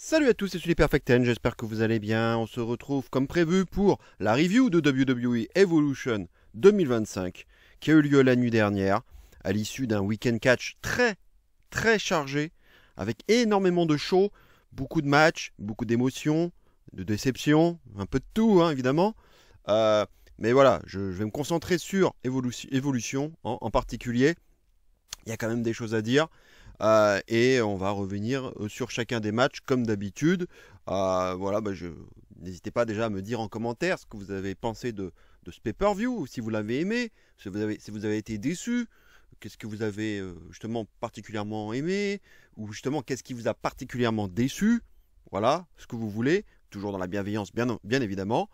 Salut à tous, c'est Sully Perfect Ten, j'espère que vous allez bien. On se retrouve comme prévu pour la review de WWE Evolution 2025 qui a eu lieu la nuit dernière à l'issue d'un week-end catch très chargé avec énormément de shows, beaucoup de matchs, beaucoup d'émotions, de déceptions, un peu de tout évidemment. Mais voilà, je vais me concentrer sur Evolution en particulier. Il y a quand même des choses à dire. Et on va revenir sur chacun des matchs comme d'habitude. Voilà, n'hésitez pas déjà à me dire en commentaire ce que vous avez pensé de ce pay-per-view, si vous l'avez aimé, si vous avez été déçu, qu'est-ce que vous avez justement particulièrement aimé, ou justement qu'est-ce qui vous a particulièrement déçu. Voilà, ce que vous voulez, toujours dans la bienveillance bien évidemment.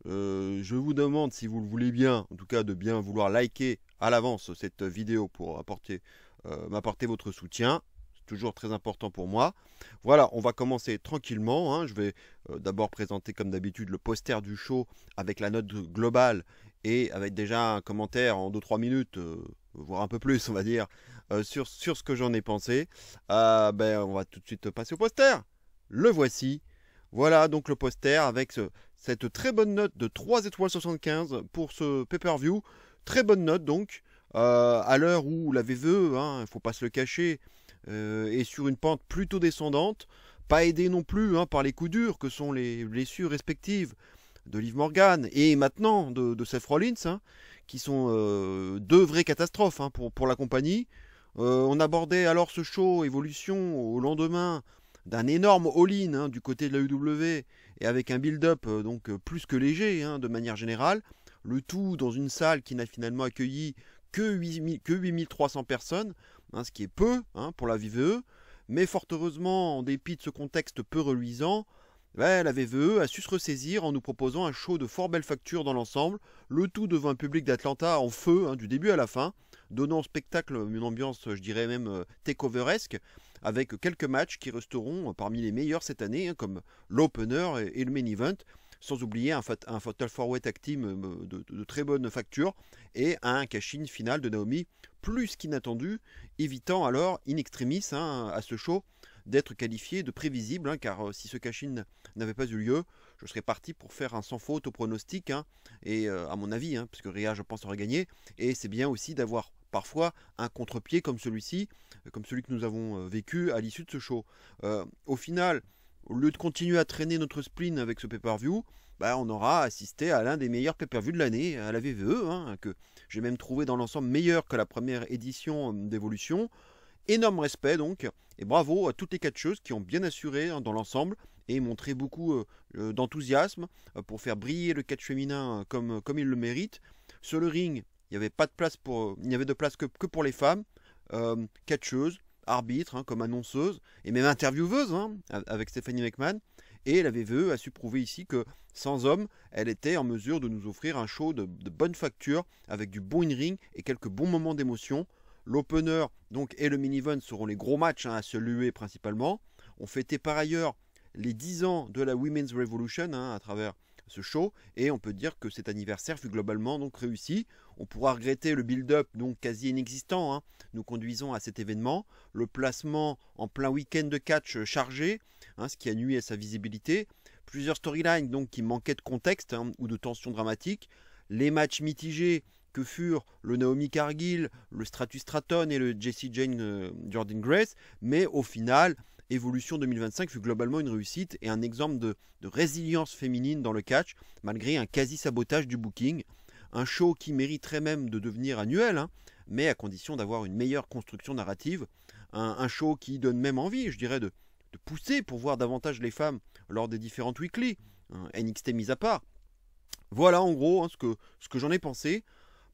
Je vous demande, si vous le voulez bien, en tout cas de bien vouloir liker à l'avance cette vidéo pour m'apporter votre soutien. C'est toujours très important pour moi. Voilà, on va commencer tranquillement. Je vais d'abord présenter comme d'habitude le poster du show avec la note globale et avec déjà un commentaire en 2-3 minutes, voire un peu plus on va dire, sur ce que j'en ai pensé. On va tout de suite passer au poster. Le voici. Voilà donc le poster avec cette très bonne note de 3 étoiles 75 pour ce pay-per-view. Très bonne note donc. À l'heure où la VVE, il ne faut pas se le cacher, est sur une pente plutôt descendante, pas aidée non plus par les coups durs que sont les blessures respectives de Liv Morgan et maintenant de Seth Rollins, qui sont deux vraies catastrophes pour la compagnie. On abordait alors ce show Evolution au lendemain d'un énorme all-in du côté de la UW et avec un build-up plus que léger de manière générale. Le tout dans une salle qui n'a finalement accueilli que 8300 personnes, ce qui est peu pour la VVE. Mais fort heureusement, en dépit de ce contexte peu reluisant, la VVE a su se ressaisir en nous proposant un show de fort belle facture dans l'ensemble, le tout devant un public d'Atlanta en feu du début à la fin, donnant au spectacle une ambiance, je dirais même takeoveresque, avec quelques matchs qui resteront parmi les meilleurs cette année, comme l'opener et le main event, sans oublier un Fatal 4-Way Tag Team de très bonne facture et un cash-in final de Naomi plus qu'inattendu, évitant alors in extremis à ce show d'être qualifié de prévisible, car si ce cash-in n'avait pas eu lieu, je serais parti pour faire un sans faute au pronostic, et à mon avis, puisque Rhea je pense aurait gagné, et c'est bien aussi d'avoir parfois un contre-pied comme celui-ci, comme celui que nous avons vécu à l'issue de ce show. Au final, au lieu de continuer à traîner notre spleen avec ce pay-per-view, on aura assisté à l'un des meilleurs pay-per-view de l'année, à la VVE, que j'ai même trouvé dans l'ensemble meilleur que la première édition d'Evolution. Énorme respect donc, et bravo à toutes les catcheuses qui ont bien assuré dans l'ensemble et montré beaucoup d'enthousiasme pour faire briller le catch féminin comme il le mérite. Sur le ring, il n'y avait de place que pour les femmes, catcheuses, arbitres, comme annonceuse et même intervieweuse avec Stephanie McMahon. Et la VVE a su prouver ici que sans hommes, elle était en mesure de nous offrir un show de bonne facture avec du bon in-ring et quelques bons moments d'émotion. L'opener et le mini-event seront les gros matchs à se luer principalement. On fêtait par ailleurs les 10 ans de la Women's Revolution à travers ce show, et on peut dire que cet anniversaire fut globalement réussi. On pourra regretter le build-up quasi inexistant nous conduisant à cet événement, le placement en plein week-end de catch chargé, ce qui a nui à sa visibilité, plusieurs storylines qui manquaient de contexte ou de tension dramatique, les matchs mitigés que furent le Naomi Cargill, le Stratus Stratton et le Jessie Jane Jordan Grace, mais au final, Evolution 2025 fut globalement une réussite et un exemple de résilience féminine dans le catch, malgré un quasi-sabotage du booking. Un show qui mériterait même de devenir annuel, mais à condition d'avoir une meilleure construction narrative. Un show qui donne même envie, je dirais, de pousser pour voir davantage les femmes lors des différentes weekly, NXT mis à part. Voilà en gros ce que j'en ai pensé.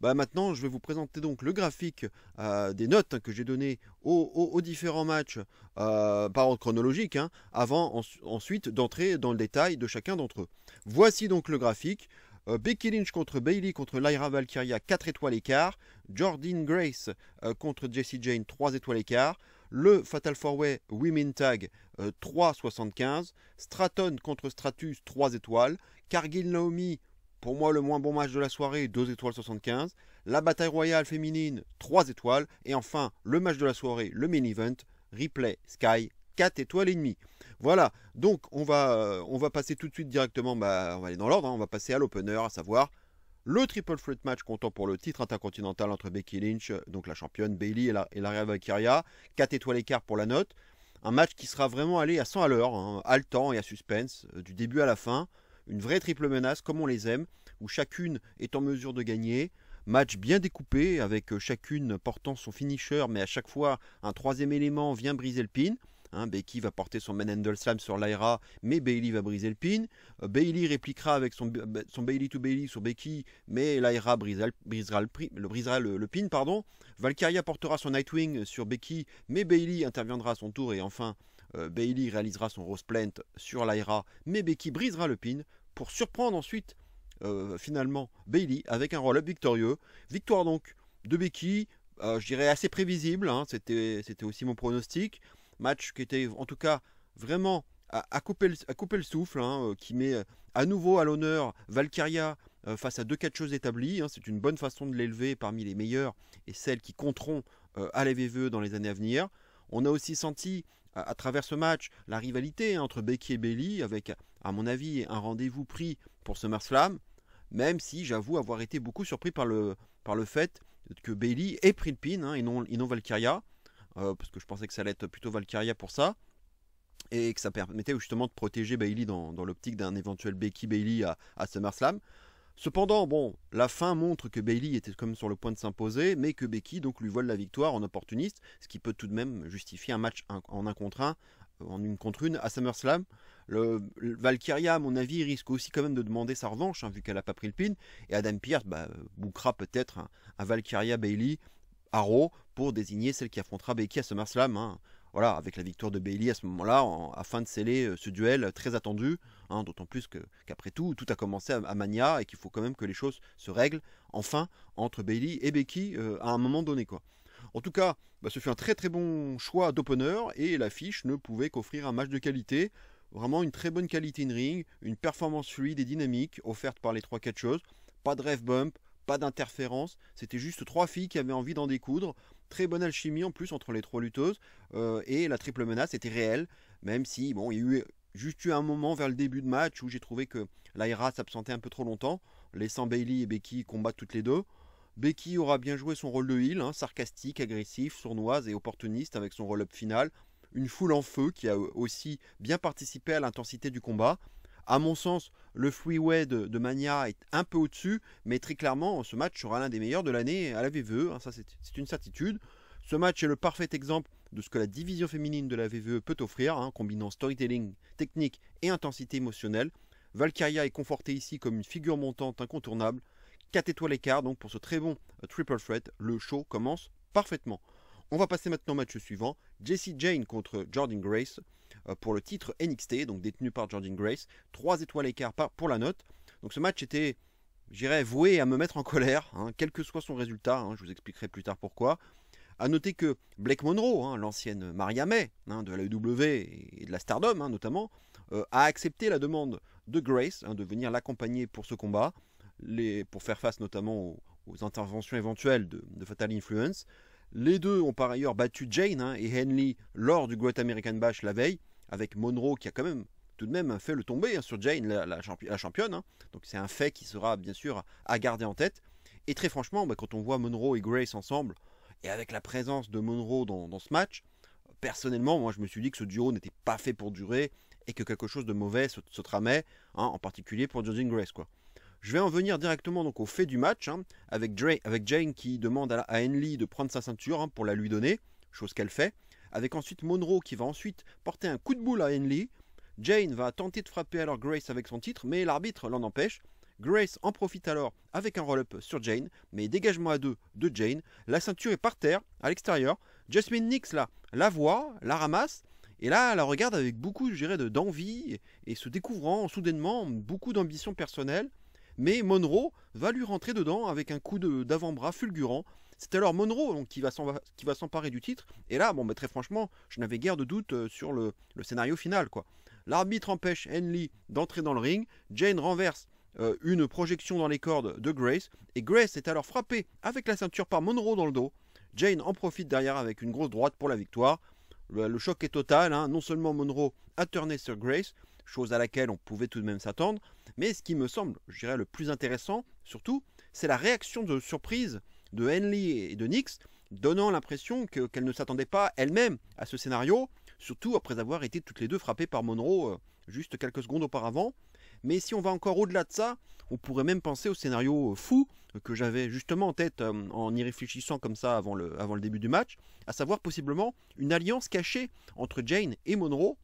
Maintenant, je vais vous présenter le graphique des notes que j'ai données aux différents matchs par ordre chronologique, avant ensuite d'entrer dans le détail de chacun d'entre eux. Voici donc le graphique. Becky Lynch contre Bayley contre Lyra Valkyria, 4 étoiles et quart. Jordan Grace contre Jessie Jane, 3 étoiles et quart. Le Fatal 4-Way Women Tag, 3,75. Stratton contre Stratus, 3 étoiles. Cargill Naomi, pour moi, le moins bon match de la soirée, 2 étoiles 75. La bataille royale féminine, 3 étoiles. Et enfin, le match de la soirée, le main event, Ripley Sky, 4 étoiles et demie. Voilà, donc on va passer tout de suite directement, on va aller dans l'ordre, hein, on va passer à l'opener, à savoir le triple threat match comptant pour le titre intercontinental entre Becky Lynch, donc la championne, Bayley et la Rhea Valkyria. 4 étoiles écart pour la note. Un match qui sera vraiment allé à 100 à l'heure, hein, haletant et à suspense, du début à la fin. Une vraie triple menace comme on les aime, où chacune est en mesure de gagner. Match bien découpé, avec chacune portant son finisher, mais à chaque fois un troisième élément vient briser le pin. Becky va porter son manhandle slam sur Lyra, mais Bayley va briser le pin. Bayley répliquera avec son Bayley to Bayley sur Becky, mais Lyra brisera le pin. Pardon. Valkyria portera son Nightwing sur Becky, mais Bayley interviendra à son tour. Et enfin, Bayley réalisera son Rose Plant sur Lyra, mais Becky brisera le pin pour surprendre ensuite finalement Bayley avec un roll-up victorieux. Victoire donc de Becky, je dirais assez prévisible, hein, c'était aussi mon pronostic. Match qui était en tout cas vraiment à couper le souffle, hein, qui met à nouveau à l'honneur Valkyria face à deux catcheuses établies. Hein, c'est une bonne façon de l'élever parmi les meilleures et celles qui compteront à la VVE dans les années à venir. On a aussi senti à travers ce match la rivalité, hein, entre Becky et Bayley, avec à mon avis un rendez-vous pris pour SummerSlam, même si j'avoue avoir été beaucoup surpris par le fait que Bayley ait pris le pin, hein, et non Valkyria. Parce que je pensais que ça allait être plutôt Valkyria pour ça, et que ça permettait justement de protéger Bayley dans l'optique d'un éventuel Becky Bayley à SummerSlam. Cependant, bon, la fin montre que Bayley était comme sur le point de s'imposer, mais que Becky donc lui vole la victoire en opportuniste, ce qui peut tout de même justifier un match en un contre un, en une contre une à SummerSlam. Le Valkyria, à mon avis, risque aussi quand même de demander sa revanche, hein, vu qu'elle n'a pas pris le pin, et Adam Pearce bouquera peut-être un Valkyria Bayley à Raw pour désigner celle qui affrontera Becky à SummerSlam, hein. Voilà, avec la victoire de Bayley à ce moment-là, afin de sceller ce duel très attendu, hein, d'autant plus qu'après tout a commencé à Mania, et qu'il faut quand même que les choses se règlent enfin entre Bayley et Becky à un moment donné, quoi. En tout cas, ce fut un très très bon choix d'opener, et l'affiche ne pouvait qu'offrir un match de qualité. Vraiment une très bonne qualité in-ring, une performance fluide et dynamique offerte par les trois catcheuses. Pas de ref bump, pas d'interférence, c'était juste trois filles qui avaient envie d'en découdre. Très bonne alchimie en plus entre les trois lutteuses, et la triple menace était réelle, même si bon, il y a eu juste un moment vers le début de match où j'ai trouvé que Lyra s'absentait un peu trop longtemps, laissant Bayley et Becky combattre toutes les deux. Becky aura bien joué son rôle de heel, hein, sarcastique, agressif, sournoise et opportuniste avec son roll-up final. Une foule en feu qui a aussi bien participé à l'intensité du combat. À mon sens, le freeway de Mania est un peu au-dessus, mais très clairement, ce match sera l'un des meilleurs de l'année à la VVE, hein, ça c'est une certitude. Ce match est le parfait exemple de ce que la division féminine de la VVE peut offrir, hein, combinant storytelling, technique et intensité émotionnelle. Valkyria est confortée ici comme une figure montante incontournable. 4 étoiles écart donc pour ce très bon triple threat. Le show commence parfaitement. On va passer maintenant au match suivant. Jessie Jane contre Jordynne Grace pour le titre NXT, donc détenu par Jordynne Grace. 3 étoiles écart pour la note. Donc ce match était, j'irais, voué à me mettre en colère, hein, quel que soit son résultat, hein, je vous expliquerai plus tard pourquoi. A noter que Blake Monroe, hein, l'ancienne Maria May, hein, de la AEW et de la Stardom, hein, notamment, a accepté la demande de Grace, hein, de venir l'accompagner pour ce combat, pour faire face notamment aux interventions éventuelles de Fatal Influence. Les deux ont par ailleurs battu Jane, hein, et Henley lors du Great American Bash la veille, avec Monroe qui a quand même tout de même fait le tomber, hein, sur Jane, la championne. Hein. Donc c'est un fait qui sera bien sûr à garder en tête. Et très franchement, quand on voit Monroe et Grace ensemble, et avec la présence de Monroe dans ce match, personnellement, moi je me suis dit que ce duo n'était pas fait pour durer, et que quelque chose de mauvais se tramait, hein, en particulier pour Jordynne Grace, quoi. Je vais en venir directement donc au fait du match, hein, avec Jane qui demande à Henley de prendre sa ceinture, hein, pour la lui donner, chose qu'elle fait, avec ensuite Monroe qui va ensuite porter un coup de boule à Henley. Jane va tenter de frapper alors Grace avec son titre, mais l'arbitre l'en empêche. Grace en profite alors avec un roll-up sur Jane, mais dégagement à deux de Jane. La ceinture est par terre, à l'extérieur. Jasmine Nix la voit, la ramasse, et là, elle la regarde avec beaucoup, je dirais, d'envie, et se découvrant soudainement beaucoup d'ambition personnelle. Mais Monroe va lui rentrer dedans avec un coup d'avant-bras fulgurant. C'est alors Monroe donc, qui va s'emparer du titre. Et là, très franchement, je n'avais guère de doute sur le scénario final, quoi. L'arbitre empêche Henley d'entrer dans le ring. Jane renverse une projection dans les cordes de Grace. Et Grace est alors frappée avec la ceinture par Monroe dans le dos. Jane en profite derrière avec une grosse droite pour la victoire. Le choc est total, hein. Non seulement Monroe a turné sur Grace, chose à laquelle on pouvait tout de même s'attendre. Mais ce qui me semble, je dirais, le plus intéressant, surtout, c'est la réaction de surprise de Henley et de Nyx, donnant l'impression qu'elle ne s'attendait pas elle-même à ce scénario, surtout après avoir été toutes les deux frappées par Monroe juste quelques secondes auparavant. Mais si on va encore au-delà de ça, on pourrait même penser au scénario fou que j'avais justement en tête en y réfléchissant comme ça avant le début du match, à savoir possiblement une alliance cachée entre Jane et Monroe.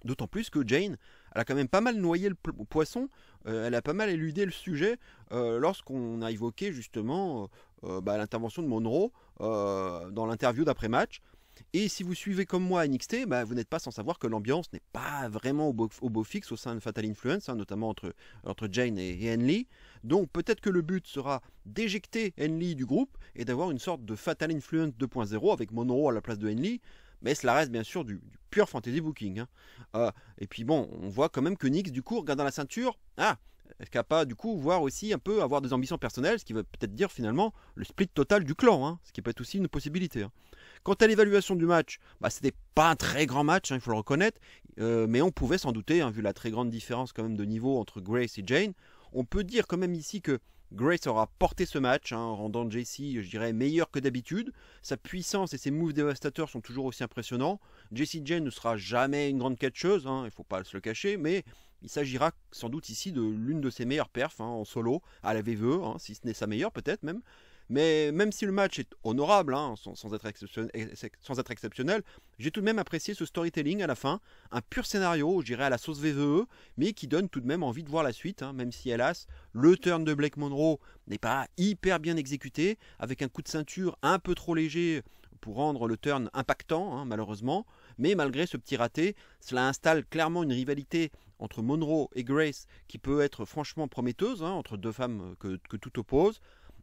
D'autant plus que Jane, elle a quand même pas mal noyé le poisson, elle a pas mal éludé le sujet lorsqu'on a évoqué justement l'intervention de Monroe dans l'interview d'après-match. Et si vous suivez comme moi NXT, vous n'êtes pas sans savoir que l'ambiance n'est pas vraiment au beau fixe au sein de Fatal Influence, notamment entre Jane et Henley. Donc peut-être que le but sera d'éjecter Henley du groupe et d'avoir une sorte de Fatal Influence 2.0 avec Monroe à la place de Henley. Mais cela reste bien sûr du pur fantasy booking. Et puis bon, on voit quand même que Nyx, du coup, regardant la ceinture, est capable du coup voir aussi un peu avoir des ambitions personnelles, ce qui veut peut-être dire finalement le split total du clan, ce qui peut être aussi une possibilité. Quant à l'évaluation du match, c'était pas un très grand match, il faut le reconnaître, mais on pouvait s'en douter, vu la très grande différence quand même de niveau entre Grace et Jane. On peut dire quand même ici que Grace aura porté ce match, rendant Jessie, je dirais, meilleur que d'habitude. Sa puissance et ses moves dévastateurs sont toujours aussi impressionnants. Jessie Jane ne sera jamais une grande catcheuse, il ne faut pas se le cacher, mais il s'agira sans doute ici de l'une de ses meilleures perfs en solo, à la VVE, si ce n'est sa meilleure peut-être même. Mais même si le match est honorable, sans être exceptionnel, j'ai tout de même apprécié ce storytelling à la fin, un pur scénario, je dirais à la sauce VVE, mais qui donne tout de même envie de voir la suite, même si hélas, le turn de Blake Monroe n'est pas hyper bien exécuté, avec un coup de ceinture un peu trop léger pour rendre le turn impactant, malheureusement. Mais malgré ce petit raté, cela installe clairement une rivalité entre Monroe et Grace qui peut être franchement prometteuse, entre deux femmes que tout oppose.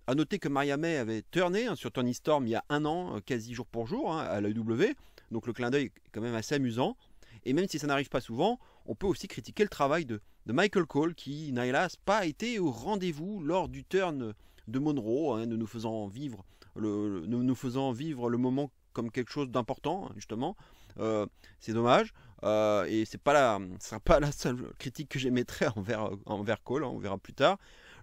A noter que Maria May avait turné sur Toni Storm il y a un an, quasi jour pour jour, à l'AEW. Donc le clin d'œil est quand même assez amusant. Et même si ça n'arrive pas souvent, on peut aussi critiquer le travail de Michael Cole qui n'a hélas pas été au rendez-vous lors du turn de Monroe, nous faisant vivre le moment comme quelque chose d'important, justement. C'est dommage. Et ce ne sera pas la seule critique que j'émettrai envers Cole, on verra plus tard.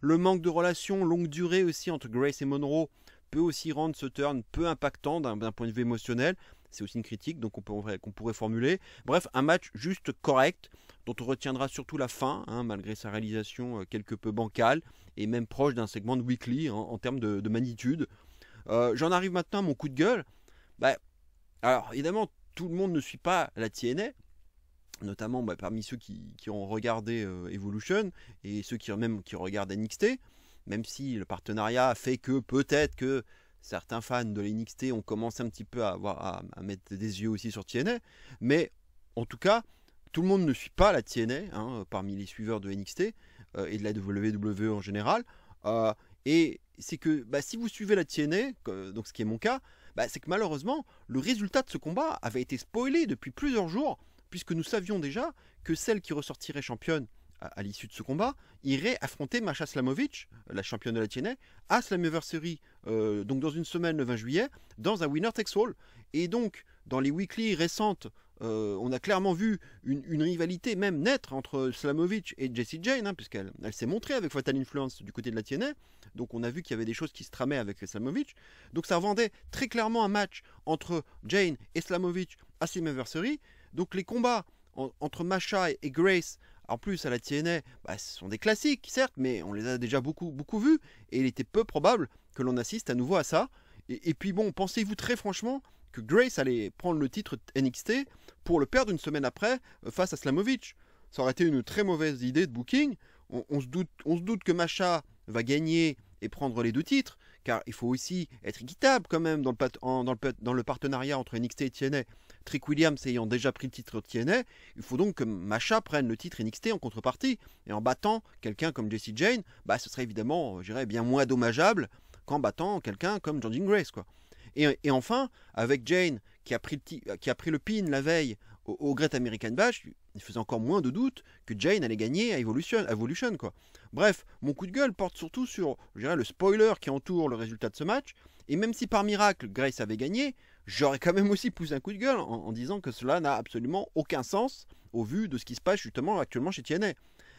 Le manque de relation longue durée aussi entre Grace et Monroe peut aussi rendre ce turn peu impactant d'un point de vue émotionnel. C'est aussi une critique qu'on pourrait formuler. Bref, un match juste correct, dont on retiendra surtout la fin, malgré sa réalisation quelque peu bancale, et même proche d'un segment de weekly en termes de magnitude. J'en arrive maintenant à mon coup de gueule. Alors évidemment, tout le monde ne suit pas la TNA, notamment parmi ceux qui ont regardé Evolution et ceux qui regardent NXT, même si le partenariat fait que peut-être que certains fans de l'NXT ont commencé un petit peu à mettre des yeux aussi sur TNA, mais en tout cas, tout le monde ne suit pas la TNA parmi les suiveurs de NXT et de la WWE en général, et c'est que si vous suivez la TNA, donc ce qui est mon cas, c'est que malheureusement, le résultat de ce combat avait été spoilé depuis plusieurs jours, puisque nous savions déjà que celle qui ressortirait championne à l'issue de ce combat irait affronter Masha Slamovich, la championne de la TNA, à Slammiversary, donc dans une semaine le 20 juillet, dans un Winner Takes All. Et donc, dans les weekly récentes, on a clairement vu une rivalité même naître entre Slamovich et Jessie Jane, puisqu'elle s'est montrée avec Fatal Influence du côté de la TNA. Donc on a vu qu'il y avait des choses qui se tramaient avec Slamovich. Donc ça vendait très clairement un match entre Jane et Slamovich à Slammiversary. Donc les combats entre Masha et Grace, en plus à la TNA, ce sont des classiques certes, mais on les a déjà beaucoup vus, et il était peu probable que l'on assiste à nouveau à ça. Et puis bon, pensez-vous très franchement que Grace allait prendre le titre NXT pour le perdre une semaine après face à Slamovich? Ça aurait été une très mauvaise idée de booking. On se doute que Masha va gagner et prendre les deux titres, car il faut aussi être équitable quand même dans le partenariat entre NXT et TNA. Trick Williams ayant déjà pris le titre TNA, il faut donc que Masha prenne le titre NXT en contrepartie. Et en battant quelqu'un comme Jessie Jane, ce serait évidemment, je dirais, bien moins dommageable qu'en battant quelqu'un comme Jordynne Grace, quoi. Et enfin, avec Jane qui a pris le pin la veille au Great American Bash, il faisait encore moins de doute que Jane allait gagner à Evolution, quoi. Bref, mon coup de gueule porte surtout sur, je dirais, le spoiler qui entoure le résultat de ce match. Et même si par miracle Grace avait gagné, j'aurais quand même aussi poussé un coup de gueule en disant que cela n'a absolument aucun sens au vu de ce qui se passe justement actuellement chez TNA.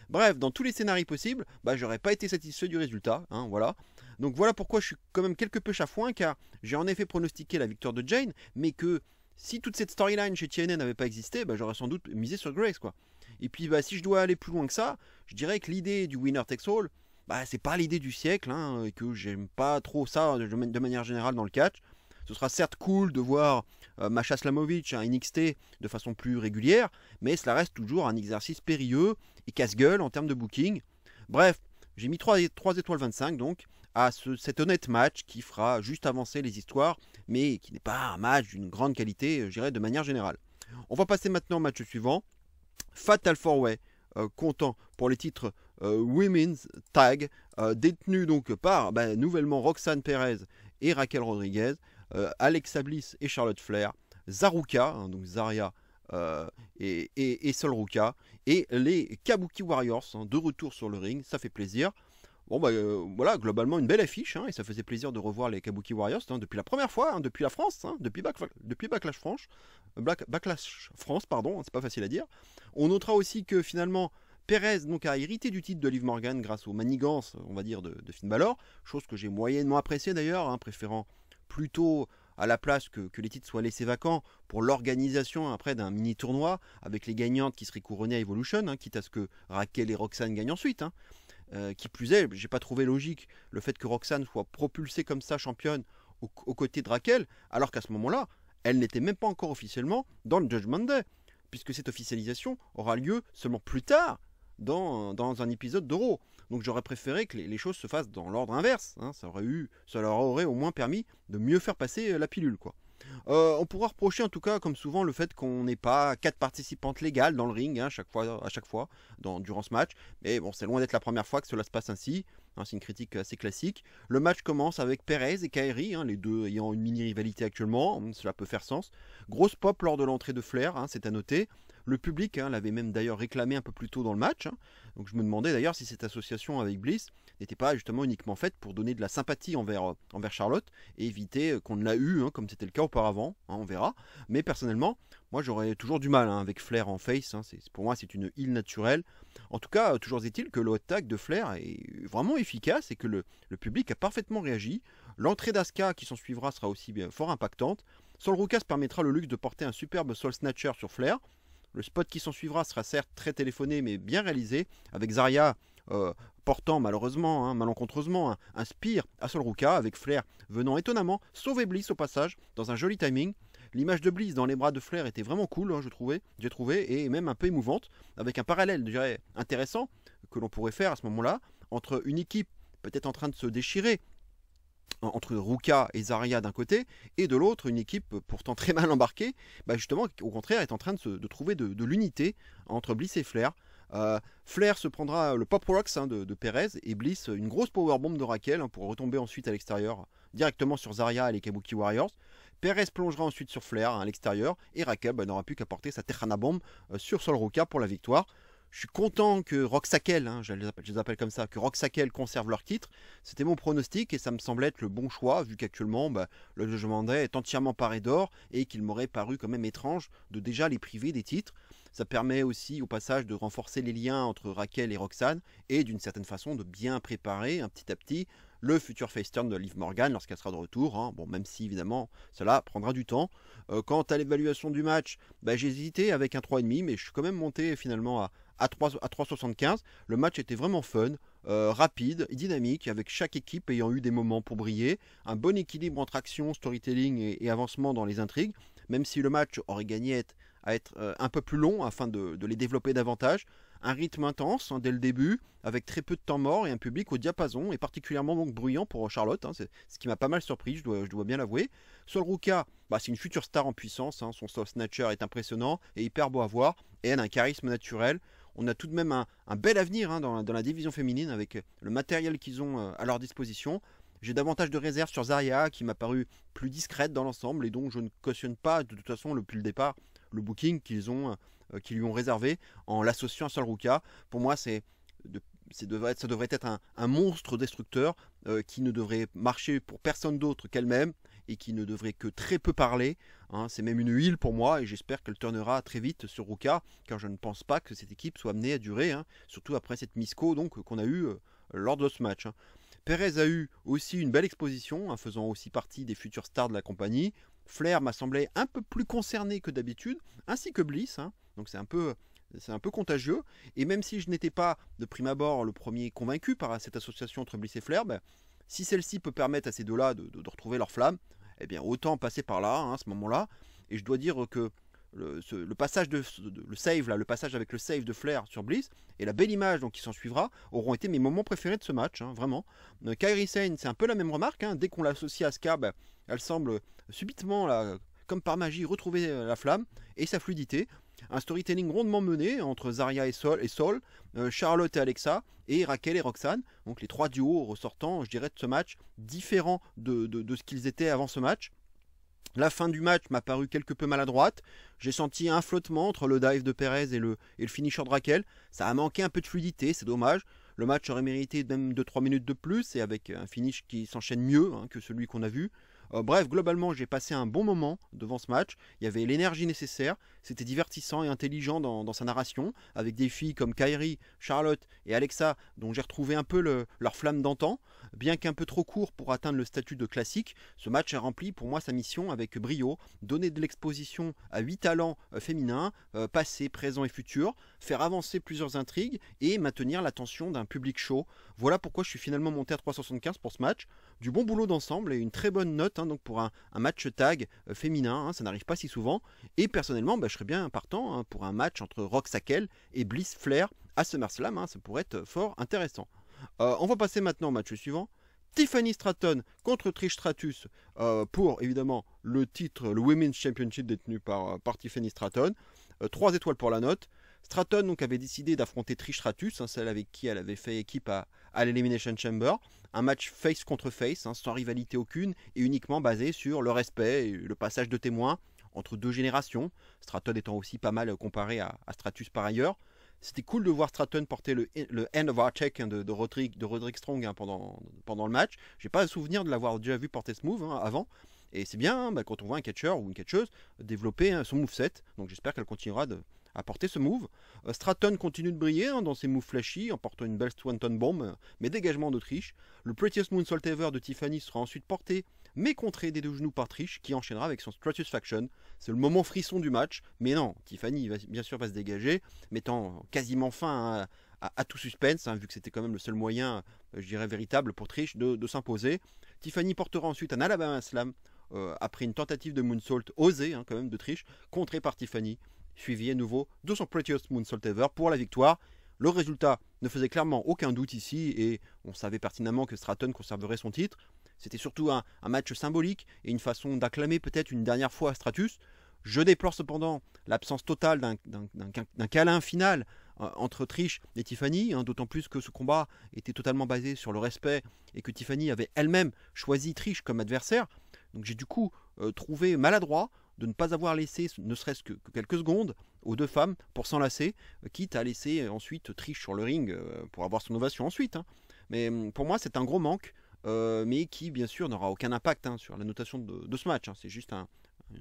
Bref, dans tous les scénarios possibles, j'aurais pas été satisfait du résultat, hein, voilà. Donc voilà pourquoi je suis quand même quelque peu chafouin, car j'ai en effet pronostiqué la victoire de Jane, mais que si toute cette storyline chez TNA n'avait pas existé, j'aurais sans doute misé sur Grace, quoi. Et puis si je dois aller plus loin que ça, je dirais que l'idée du winner takes all, c'est pas l'idée du siècle, hein, et que j'aime pas trop ça de manière générale dans le catch. Ce sera certes cool de voir Masha Slamovich à NXT de façon plus régulière, mais cela reste toujours un exercice périlleux et casse-gueule en termes de booking. Bref, j'ai mis 3 étoiles 25 donc à cet honnête match qui fera juste avancer les histoires, mais qui n'est pas un match d'une grande qualité, je dirais, de manière générale. On va passer maintenant au match suivant. Fatal 4-Way, comptant pour les titres Women's Tag, détenu donc par nouvellement Roxanne Perez et Raquel Rodriguez, Alexa Bliss et Charlotte Flair, Zaruka, hein, donc Zarya et Sol Ruka, et les Kabuki Warriors, hein, de retour sur le ring, ça fait plaisir. Bon voilà, globalement une belle affiche, hein, et ça faisait plaisir de revoir les Kabuki Warriors, hein, depuis la première fois, hein, depuis la France, hein, depuis Backlash France, pardon, c'est pas facile à dire. On notera aussi que finalement Perez donc a hérité du titre de Liv Morgan grâce aux manigances, on va dire, de Finn Balor, chose que j'ai moyennement appréciée d'ailleurs, hein, préférant plutôt à la place que les titres soient laissés vacants pour l'organisation après d'un mini tournoi avec les gagnantes qui seraient couronnées à Evolution, hein, quitte à ce que Raquel et Roxanne gagnent ensuite, hein. Qui plus est, j'ai pas trouvé logique le fait que Roxanne soit propulsée comme ça championne aux côtés de Raquel, alors qu'à ce moment-là, elle n'était même pas encore officiellement dans le Judgment Day, puisque cette officialisation aura lieu seulement plus tard dans un épisode d'Euro. Donc j'aurais préféré que les choses se fassent dans l'ordre inverse, hein. Ça leur aurait au moins permis de mieux faire passer la pilule, quoi. On pourra reprocher en tout cas, comme souvent, le fait qu'on n'ait pas 4 participantes légales dans le ring, hein, à chaque fois durant ce match. Mais bon, c'est loin d'être la première fois que cela se passe ainsi, hein, c'est une critique assez classique. Le match commence avec Perez et Kairi, hein, les deux ayant une mini-rivalité actuellement, cela peut faire sens. Grosse pop lors de l'entrée de Flair, hein, c'est à noter. Le public, hein, l'avait même d'ailleurs réclamé un peu plus tôt dans le match, hein. Donc je me demandais d'ailleurs si cette association avec Bliss n'était pas justement uniquement faite pour donner de la sympathie envers Charlotte et éviter qu'on ne l'a eu, hein, comme c'était le cas auparavant, hein, on verra. Mais personnellement, moi j'aurais toujours du mal, hein, avec Flair en face, hein, pour moi c'est une heel naturelle. En tout cas, toujours est-il que le hot tag de Flair est vraiment efficace et que le public a parfaitement réagi. L'entrée d'Asuka qui s'en suivra sera aussi fort impactante. Sol Ruka se permettra le luxe de porter un superbe Soul Snatcher sur Flair. Le spot qui s'en suivra sera certes très téléphoné mais bien réalisé, avec Zarya portant malheureusement, hein, malencontreusement, un spear à Sol Ruka, avec Flair venant étonnamment sauver Bliss au passage, dans un joli timing. L'image de Bliss dans les bras de Flair était vraiment cool, hein, j'ai trouvé, et même un peu émouvante, avec un parallèle, je dirais, intéressant que l'on pourrait faire à ce moment-là, entre une équipe peut-être en train de se déchirer, entre Ruka et Zarya d'un côté, et de l'autre une équipe pourtant très mal embarquée, justement au contraire est en train de trouver de l'unité entre Bliss et Flair. Flair se prendra le Pop Rocks, hein, de Perez, et Bliss une grosse powerbomb de Raquel, hein, pour retomber ensuite à l'extérieur directement sur Zarya et les Kabuki Warriors. Perez plongera ensuite sur Flair, hein, à l'extérieur, et Raquel n'aura plus qu'à porter sa Tejana Bomb sur Sol Ruka pour la victoire. Je suis content que Roxakel, hein, je les appelle comme ça, que Roxakel conserve leur titre. C'était mon pronostic et ça me semblait être le bon choix, vu qu'actuellement le Judgment Day est entièrement paré d'or et qu'il m'aurait paru quand même étrange de déjà les priver des titres. Ça permet aussi au passage de renforcer les liens entre Raquel et Roxanne et d'une certaine façon de bien préparer un petit à petit le futur face turn de Liv Morgan lorsqu'elle sera de retour, hein. Bon, même si évidemment cela prendra du temps. Quant à l'évaluation du match, j'ai hésité avec un 3,5, mais je suis quand même monté finalement à 3,75. Le match était vraiment fun, rapide, dynamique, avec chaque équipe ayant eu des moments pour briller. Un bon équilibre entre action, storytelling et avancement dans les intrigues, même si le match aurait gagné à être un peu plus long afin de les développer davantage. Un rythme intense, hein, dès le début, avec très peu de temps mort et un public au diapason, et particulièrement donc bruyant pour Charlotte, hein, c'est ce qui m'a pas mal surpris, je dois bien l'avouer. Sol Ruka, c'est une future star en puissance, hein, son Soul Snatcher est impressionnant et hyper beau à voir, et elle a un charisme naturel. On a tout de même un bel avenir, hein, dans la division féminine avec le matériel qu'ils ont à leur disposition. J'ai davantage de réserves sur Zarya, qui m'a paru plus discrète dans l'ensemble et dont je ne cautionne pas de toute façon depuis le départ le booking qu'ils lui ont réservé en l'associant à Sol Ruka. Pour moi, ça devrait être un monstre destructeur qui ne devrait marcher pour personne d'autre qu'elle-même et qui ne devrait que très peu parler. Hein. C'est même une heal pour moi et j'espère qu'elle tournera très vite sur Ruka, car je ne pense pas que cette équipe soit amenée à durer, hein, surtout après cette misco qu'on a eue lors de ce match. Hein. Perez a eu aussi une belle exposition, hein, faisant aussi partie des futurs stars de la compagnie. Flair m'a semblé un peu plus concerné que d'habitude, ainsi que Bliss, hein, donc c'est un peu contagieux. Et même si je n'étais pas de prime abord le premier convaincu par cette association entre Bliss et Flair, si celle-ci peut permettre à ces deux-là de retrouver leur flamme, eh bien autant passer par là, hein, à ce moment-là. Et je dois dire que le passage le passage avec le save de Flair sur Bliss et la belle image donc, qui s'en suivra auront été mes moments préférés de ce match, hein, vraiment. Kairi Sane, c'est un peu la même remarque, hein, dès qu'on l'associe à Asuka, elle semble subitement, là, comme par magie, retrouver la flamme et sa fluidité. Un storytelling rondement mené entre Zarya et Sol, Charlotte et Alexa, et Raquel et Roxanne. Donc les trois duos ressortants, je dirais, de ce match, différents de ce qu'ils étaient avant ce match. La fin du match m'a paru quelque peu maladroite. J'ai senti un flottement entre le dive de Perez et le finisher de Raquel. Ça a manqué un peu de fluidité, c'est dommage. Le match aurait mérité même 2-3 minutes de plus et avec un finish qui s'enchaîne mieux, hein, que celui qu'on a vu. Bref, globalement, j'ai passé un bon moment devant ce match. Il y avait l'énergie nécessaire. C'était divertissant et intelligent dans sa narration, avec des filles comme Kairi, Charlotte et Alexa, dont j'ai retrouvé un peu leur flamme d'antan. Bien qu'un peu trop court pour atteindre le statut de classique, ce match a rempli pour moi sa mission avec brio, donner de l'exposition à 8 talents féminins, passés, présents et futurs, faire avancer plusieurs intrigues et maintenir l'attention d'un public chaud. Voilà pourquoi je suis finalement monté à 375 pour ce match. Du bon boulot d'ensemble et une très bonne note, hein, donc pour un match tag féminin, hein, ça n'arrive pas si souvent. Et personnellement, je serais bien partant, hein, pour un match entre Raquel et Bliss Flair à SummerSlam, hein, ça pourrait être fort intéressant. On va passer maintenant au match suivant. Tiffany Stratton contre Trish Stratus pour évidemment le titre, le Women's Championship détenu par Tiffany Stratton. 3 étoiles pour la note. Stratton donc, avait décidé d'affronter Trish Stratus, hein, celle avec qui elle avait fait équipe à l'Elimination Chamber. Un match face contre face, hein, sans rivalité aucune et uniquement basé sur le respect et le passage de témoins entre deux générations. Stratton étant aussi pas mal comparé à Stratus par ailleurs. C'était cool de voir Stratton porter le End of Our Check, hein, de Roderick Strong, hein, pendant le match. J'ai pas le souvenir de l'avoir déjà vu porter ce move, hein, avant. Et c'est bien, hein, quand on voit un catcheur ou une catcheuse développer, hein, son moveset. Donc j'espère qu'elle continuera à porter ce move. Stratton continue de briller, hein, dans ses moves flashy en portant une belle Swanton Bomb, mais dégagement d'Autriche. Le Prettiest Moonsault Ever de Tiffany sera ensuite porté, mais contré des deux genoux par Trish, qui enchaînera avec son Stratusfaction. C'est le moment frisson du match, mais non, Tiffany bien sûr va se dégager, mettant quasiment fin à tout suspense, hein, vu que c'était quand même le seul moyen, je dirais, véritable pour Trish de s'imposer. Tiffany portera ensuite un Alabama Slam, après une tentative de moonsault osée, hein, quand même, de Trish, contrée par Tiffany, suivi à nouveau de son Prettiest Moonsault Ever pour la victoire. Le résultat ne faisait clairement aucun doute ici et on savait pertinemment que Stratton conserverait son titre. C'était surtout un match symbolique et une façon d'acclamer peut-être une dernière fois Stratus. Je déplore cependant l'absence totale d'un câlin final entre Trish et Tiffany, hein, d'autant plus que ce combat était totalement basé sur le respect et que Tiffany avait elle-même choisi Trish comme adversaire. Donc j'ai du coup trouvé maladroit de ne pas avoir laissé ne serait-ce que quelques secondes aux deux femmes pour s'enlacer, quitte à laisser ensuite Trish sur le ring pour avoir son ovation ensuite, hein. Mais pour moi c'est un gros manque, mais qui bien sûr n'aura aucun impact, hein, sur la notation de ce match, hein. C'est juste un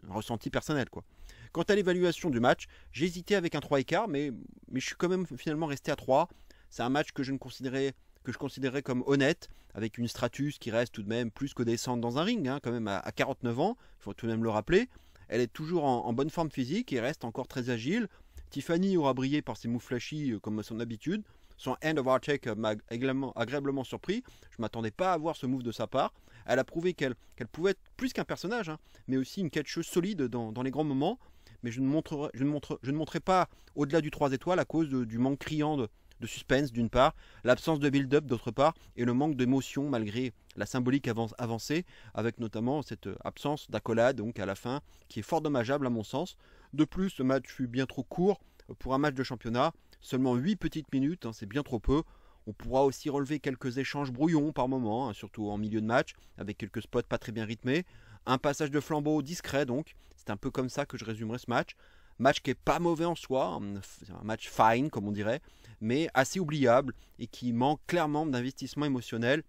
ressenti personnel, quoi. Quant à l'évaluation du match, j'ai hésité avec un 3 écart, mais je suis quand même finalement resté à 3. C'est un match que je considérais comme honnête, avec une Stratus qui reste tout de même plus que décente dans un ring, hein, quand même à 49 ans, il faut tout de même le rappeler. Elle est toujours en bonne forme physique et reste encore très agile. Tiffany aura brillé par ses moves flashy comme à son habitude. Son End of Our Check m'a agréablement surpris. Je ne m'attendais pas à voir ce move de sa part. Elle a prouvé qu'elle pouvait être plus qu'un personnage, hein, mais aussi une catcheuse solide dans les grands moments. Mais je ne montrerai pas au-delà du 3 étoiles à cause du manque criant de suspense d'une part, l'absence de build-up d'autre part, et le manque d'émotion malgré la symbolique avancée, avec notamment cette absence d'accolade donc à la fin, qui est fort dommageable à mon sens. De plus, ce match fut bien trop court pour un match de championnat, seulement 8 petites minutes, hein, c'est bien trop peu. On pourra aussi relever quelques échanges brouillons par moment, hein, surtout en milieu de match, avec quelques spots pas très bien rythmés. Un passage de flambeau discret donc, c'est un peu comme ça que je résumerai ce match. Match qui est pas mauvais en soi, un match fine comme on dirait, mais assez oubliable et qui manque clairement d'investissement émotionnel.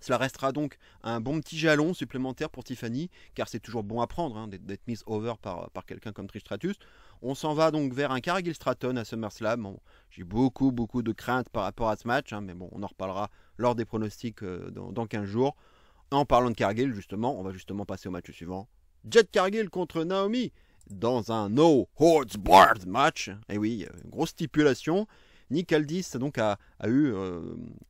Cela restera donc un bon petit jalon supplémentaire pour Tiffany, car c'est toujours bon à prendre hein, d'être mise over par quelqu'un comme Trish Stratus. On s'en va donc vers un Cargill Stratton à SummerSlam. Bon, j'ai beaucoup de craintes par rapport à ce match, hein, mais bon, on en reparlera lors des pronostics dans 15 jours. En parlant de Cargill, justement, on va justement passer au match suivant. Jade Cargill contre Naomi dans un No Holds Barred match. Et oui, grosse stipulation. Nick Aldis donc a eu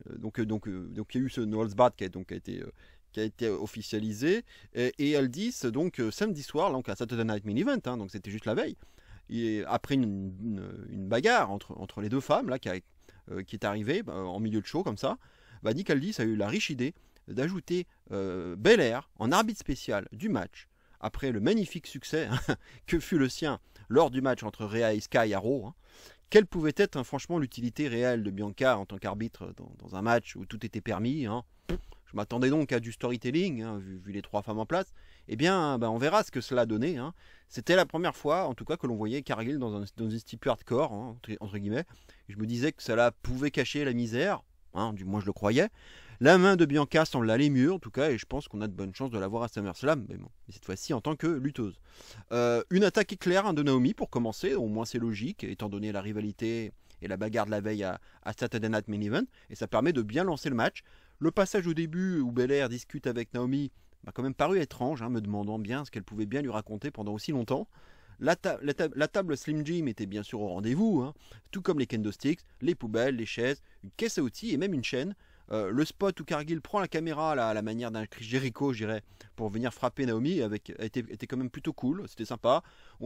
il y a eu ce No Holds Barred qui a été officialisé et Aldis donc samedi soir donc à Saturday Night Main Event hein, donc c'était juste la veille et après une bagarre entre les deux femmes là qui est arrivée en milieu de show comme ça, Nick Aldis a eu la riche idée d'ajouter Belair en arbitre spécial du match après le magnifique succès que fut le sien lors du match entre Rhea et Sky à Raw. Hein. Quelle pouvait être franchement l'utilité réelle de Bianca en tant qu'arbitre dans un match où tout était permis hein. Je m'attendais donc à du storytelling, hein, vu les trois femmes en place. Eh bien, on verra ce que cela donnait. Hein. C'était la première fois, en tout cas, que l'on voyait Cargill dans une stipule hardcore, hein, entre guillemets. Et je me disais que cela pouvait cacher la misère, hein, du moins je le croyais. La main de Bianca semble aller mieux, en tout cas, et je pense qu'on a de bonnes chances de la voir à SummerSlam, mais bon, cette fois-ci en tant que lutteuse. Une attaque éclair hein, de Naomi pour commencer, au moins c'est logique, étant donné la rivalité et la bagarre de la veille à Saturday Night Main Event, et ça permet de bien lancer le match. Le passage au début où Belair discute avec Naomi m'a quand même paru étrange, hein, me demandant bien ce qu'elle pouvait bien lui raconter pendant aussi longtemps. La table Slim Jim était bien sûr au rendez-vous, hein, tout comme les kendo sticks, les poubelles, les chaises, une caisse à outils et même une chaîne. Le spot où Cargill prend la caméra à la manière d'un Chris Jericho, je dirais, pour venir frapper Naomi, était quand même plutôt cool, c'était sympa.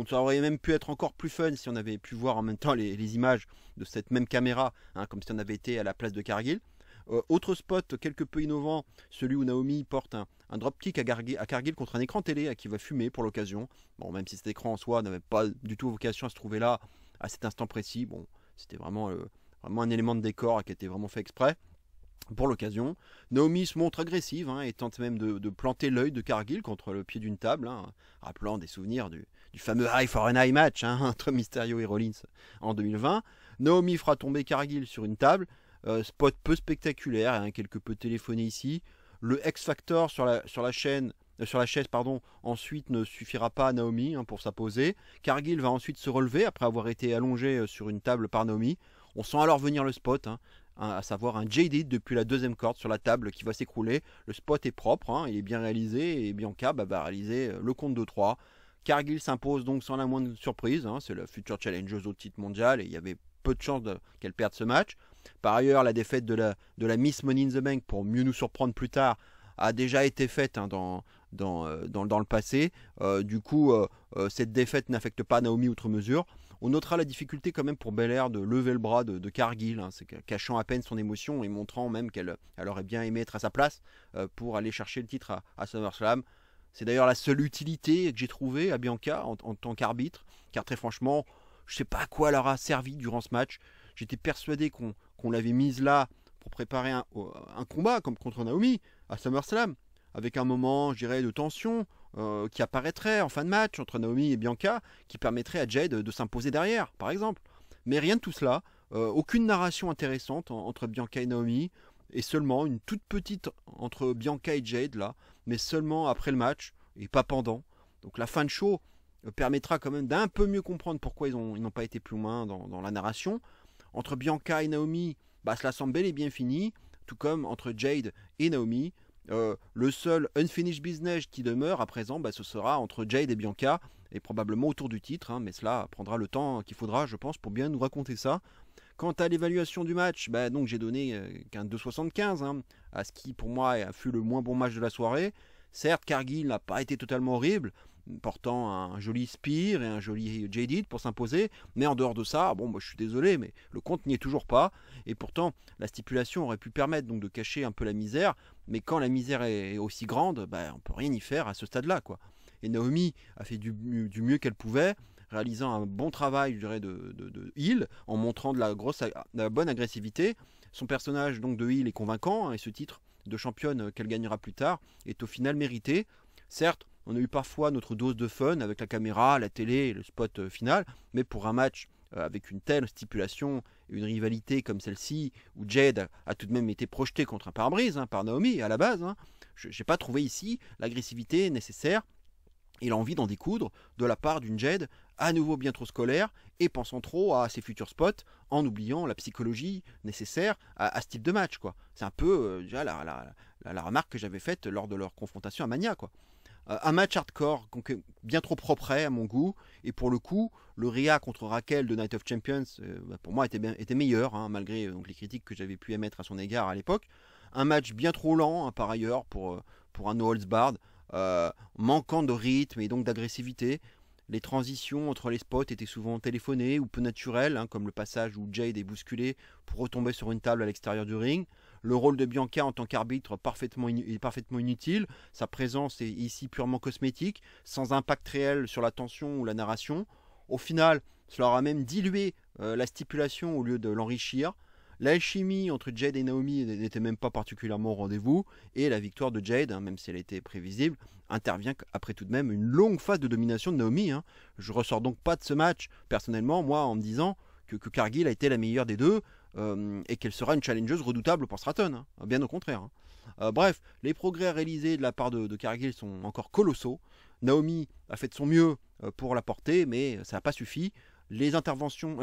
Ça aurait même pu être encore plus fun si on avait pu voir en même temps les images de cette même caméra, hein, comme si on avait été à la place de Cargill. Autre spot quelque peu innovant, celui où Naomi porte un dropkick à Cargill contre un écran télé qui va fumer pour l'occasion. Bon, même si cet écran en soi n'avait pas du tout vocation à se trouver là à cet instant précis, bon, c'était vraiment un élément de décor qui était vraiment fait exprès. Pour l'occasion, Naomi se montre agressive hein, et tente même de planter l'œil de Cargill contre le pied d'une table, hein, rappelant des souvenirs du fameux Eye for an Eye match hein, entre Mysterio et Rollins en 2020. Naomi fera tomber Cargill sur une table, spot peu spectaculaire, hein, quelque peu téléphoné ici. Le X-Factor sur la chaise, ensuite ne suffira pas à Naomi hein, pour s'imposer. Cargill va ensuite se relever après avoir été allongé sur une table par Naomi. On sent alors venir le spot, hein, à savoir un Jaded depuis la deuxième corde sur la table qui va s'écrouler. Le spot est propre, hein, il est bien réalisé et Bianca va réaliser le compte de 3. Cargill s'impose donc sans la moindre surprise, hein, c'est la future challengeuse au titre mondial et il y avait peu de chances qu'elle perde ce match. Par ailleurs, la défaite de la Miss Money in the Bank, pour mieux nous surprendre plus tard, a déjà été faite hein, dans le passé. Du coup, cette défaite n'affecte pas Naomi outre mesure. On notera la difficulté quand même pour Belair de lever le bras de Cargill, hein, cachant à peine son émotion et montrant même qu'elle aurait bien aimé être à sa place pour aller chercher le titre à SummerSlam. C'est d'ailleurs la seule utilité que j'ai trouvée à Bianca en tant qu'arbitre, car très franchement, je ne sais pas à quoi elle aura servi durant ce match. J'étais persuadé qu'on l'avait mise là pour préparer un combat comme contre Naomi à SummerSlam, avec un moment, je dirais, de tension qui apparaîtrait en fin de match entre Naomi et Bianca, qui permettrait à Jade de s'imposer derrière, par exemple. Mais rien de tout cela, aucune narration intéressante entre Bianca et Naomi, et seulement une toute petite entre Bianca et Jade, là, mais seulement après le match, et pas pendant. Donc la fin de show permettra quand même d'un peu mieux comprendre pourquoi ils n'ont pas été plus loin dans la narration. Entre Bianca et Naomi, cela semble bel et bien fini, tout comme entre Jade et Naomi. Le seul unfinished business qui demeure à présent, ce sera entre Jade et Bianca, et probablement autour du titre, hein, mais cela prendra le temps qu'il faudra, je pense, pour bien nous raconter ça. Quant à l'évaluation du match, donc j'ai donné qu'un 2,75 hein, à ce qui pour moi fut le moins bon match de la soirée. Certes, Cargill n'a pas été totalement horrible, portant un joli spear et un joli Jaded pour s'imposer, mais en dehors de ça, je suis désolé, mais le compte n'y est toujours pas, et pourtant la stipulation aurait pu permettre donc de cacher un peu la misère, mais quand la misère est aussi grande, on peut rien y faire à ce stade-là, quoi. Et Naomi a fait du mieux qu'elle pouvait, réalisant un bon travail, je dirais, de heel, en montrant de la bonne agressivité. Son personnage donc de heel est convaincant, hein, et ce titre de championne qu'elle gagnera plus tard est au final mérité. Certes, on a eu parfois notre dose de fun avec la caméra, la télé et le spot final, mais pour un match avec une telle stipulation une rivalité comme celle-ci, où Jade a tout de même été projetée contre un pare-brise par Naomi à la base, je n'ai pas trouvé ici l'agressivité nécessaire et l'envie d'en découdre de la part d'une Jade à nouveau bien trop scolaire et pensant trop à ses futurs spots en oubliant la psychologie nécessaire à ce type de match. C'est un peu déjà la remarque que j'avais faite lors de leur confrontation à Mania. Un match hardcore bien trop propre à mon goût, et pour le coup le Rhea contre Raquel de Night of Champions pour moi était meilleur, malgré les critiques que j'avais pu émettre à son égard à l'époque. Un match bien trop lent par ailleurs pour un No Holds Barred, manquant de rythme et donc d'agressivité. Les transitions entre les spots étaient souvent téléphonées ou peu naturelles, comme le passage où Jade est bousculée pour retomber sur une table à l'extérieur du ring. Le rôle de Bianca en tant qu'arbitre est parfaitement inutile. Sa présence est ici purement cosmétique, sans impact réel sur la tension ou la narration. Au final, cela aura même dilué la stipulation au lieu de l'enrichir. L'alchimie entre Jade et Naomi n'était même pas particulièrement au rendez-vous, et la victoire de Jade, même si elle était prévisible, intervient après tout de même une longue phase de domination de Naomi. Je ressors donc pas de ce match, personnellement, moi, en me disant que Cargill a été la meilleure des deux, et qu'elle sera une challengeuse redoutable pour Stratton, bien au contraire. Bref, les progrès réalisés de la part de Cargill sont encore colossaux. Naomi a fait de son mieux pour la porter, mais ça n'a pas suffi. Les intentions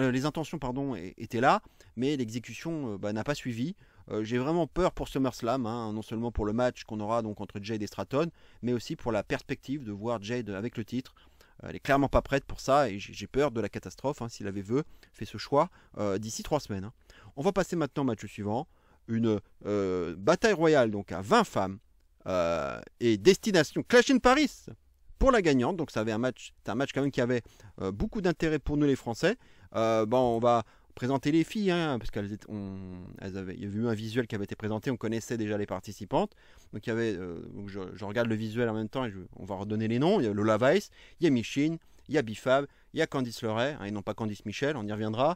étaient là, mais l'exécution n'a pas suivi. J'ai vraiment peur pour SummerSlam, non seulement pour le match qu'on aura donc entre Jade et Stratton, mais aussi pour la perspective de voir Jade avec le titre. Elle est clairement pas prête pour ça, et j'ai peur de la catastrophe si la VVE fait ce choix d'ici 3 semaines. On va passer maintenant au match suivant, une bataille royale donc à 20 femmes et destination Clash in Paris pour la gagnante. Donc c'était un match quand même qui avait beaucoup d'intérêt pour nous les Français. On va présenter les filles, parce il y avait eu un visuel qui avait été présenté, on connaissait déjà les participantes. Donc il y avait, je regarde le visuel en même temps et on va redonner les noms. Il y a Lola Vice, il y a Michin, il y a Bifab, il y a Candice LeRae, et non pas Candice Michel, on y reviendra.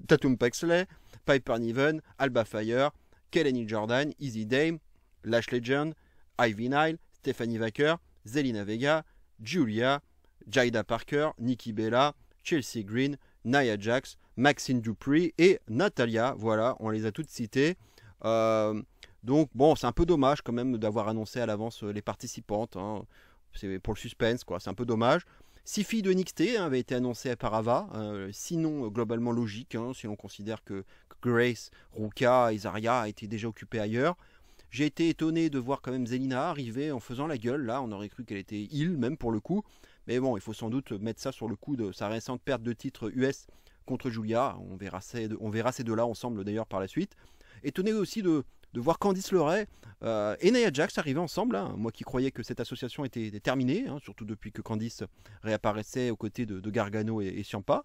Tatum Paxley, Piper Niven, Alba Fire, Kelly Jordan, Easy Dame, Lash Legend, Ivy Nile, Stephanie Wacker, Zelina Vega, Julia, Jaida Parker, Nikki Bella, Chelsea Green, Nia Jax, Maxine Dupree et Natalia. Voilà, on les a toutes citées. Donc bon, c'est un peu dommage quand même d'avoir annoncé à l'avance les participantes. C'est pour le suspense, c'est un peu dommage. 6 filles de NXT avaient été annoncées par Ava, sinon globalement logique, si l'on considère que Grace, Ruka et Zarya étaient déjà occupées ailleurs. J'ai été étonné de voir quand même Zelina arriver en faisant la gueule. Là, on aurait cru qu'elle était heel même pour le coup. Mais bon, il faut sans doute mettre ça sur le coup de sa récente perte de titre US contre Julia. On verra ces deux-là ensemble d'ailleurs par la suite. Étonné aussi de voir Candice LeRae et Nia Jax arriver ensemble. Moi qui croyais que cette association était terminée, surtout depuis que Candice réapparaissait aux côtés de Gargano et Ciampa.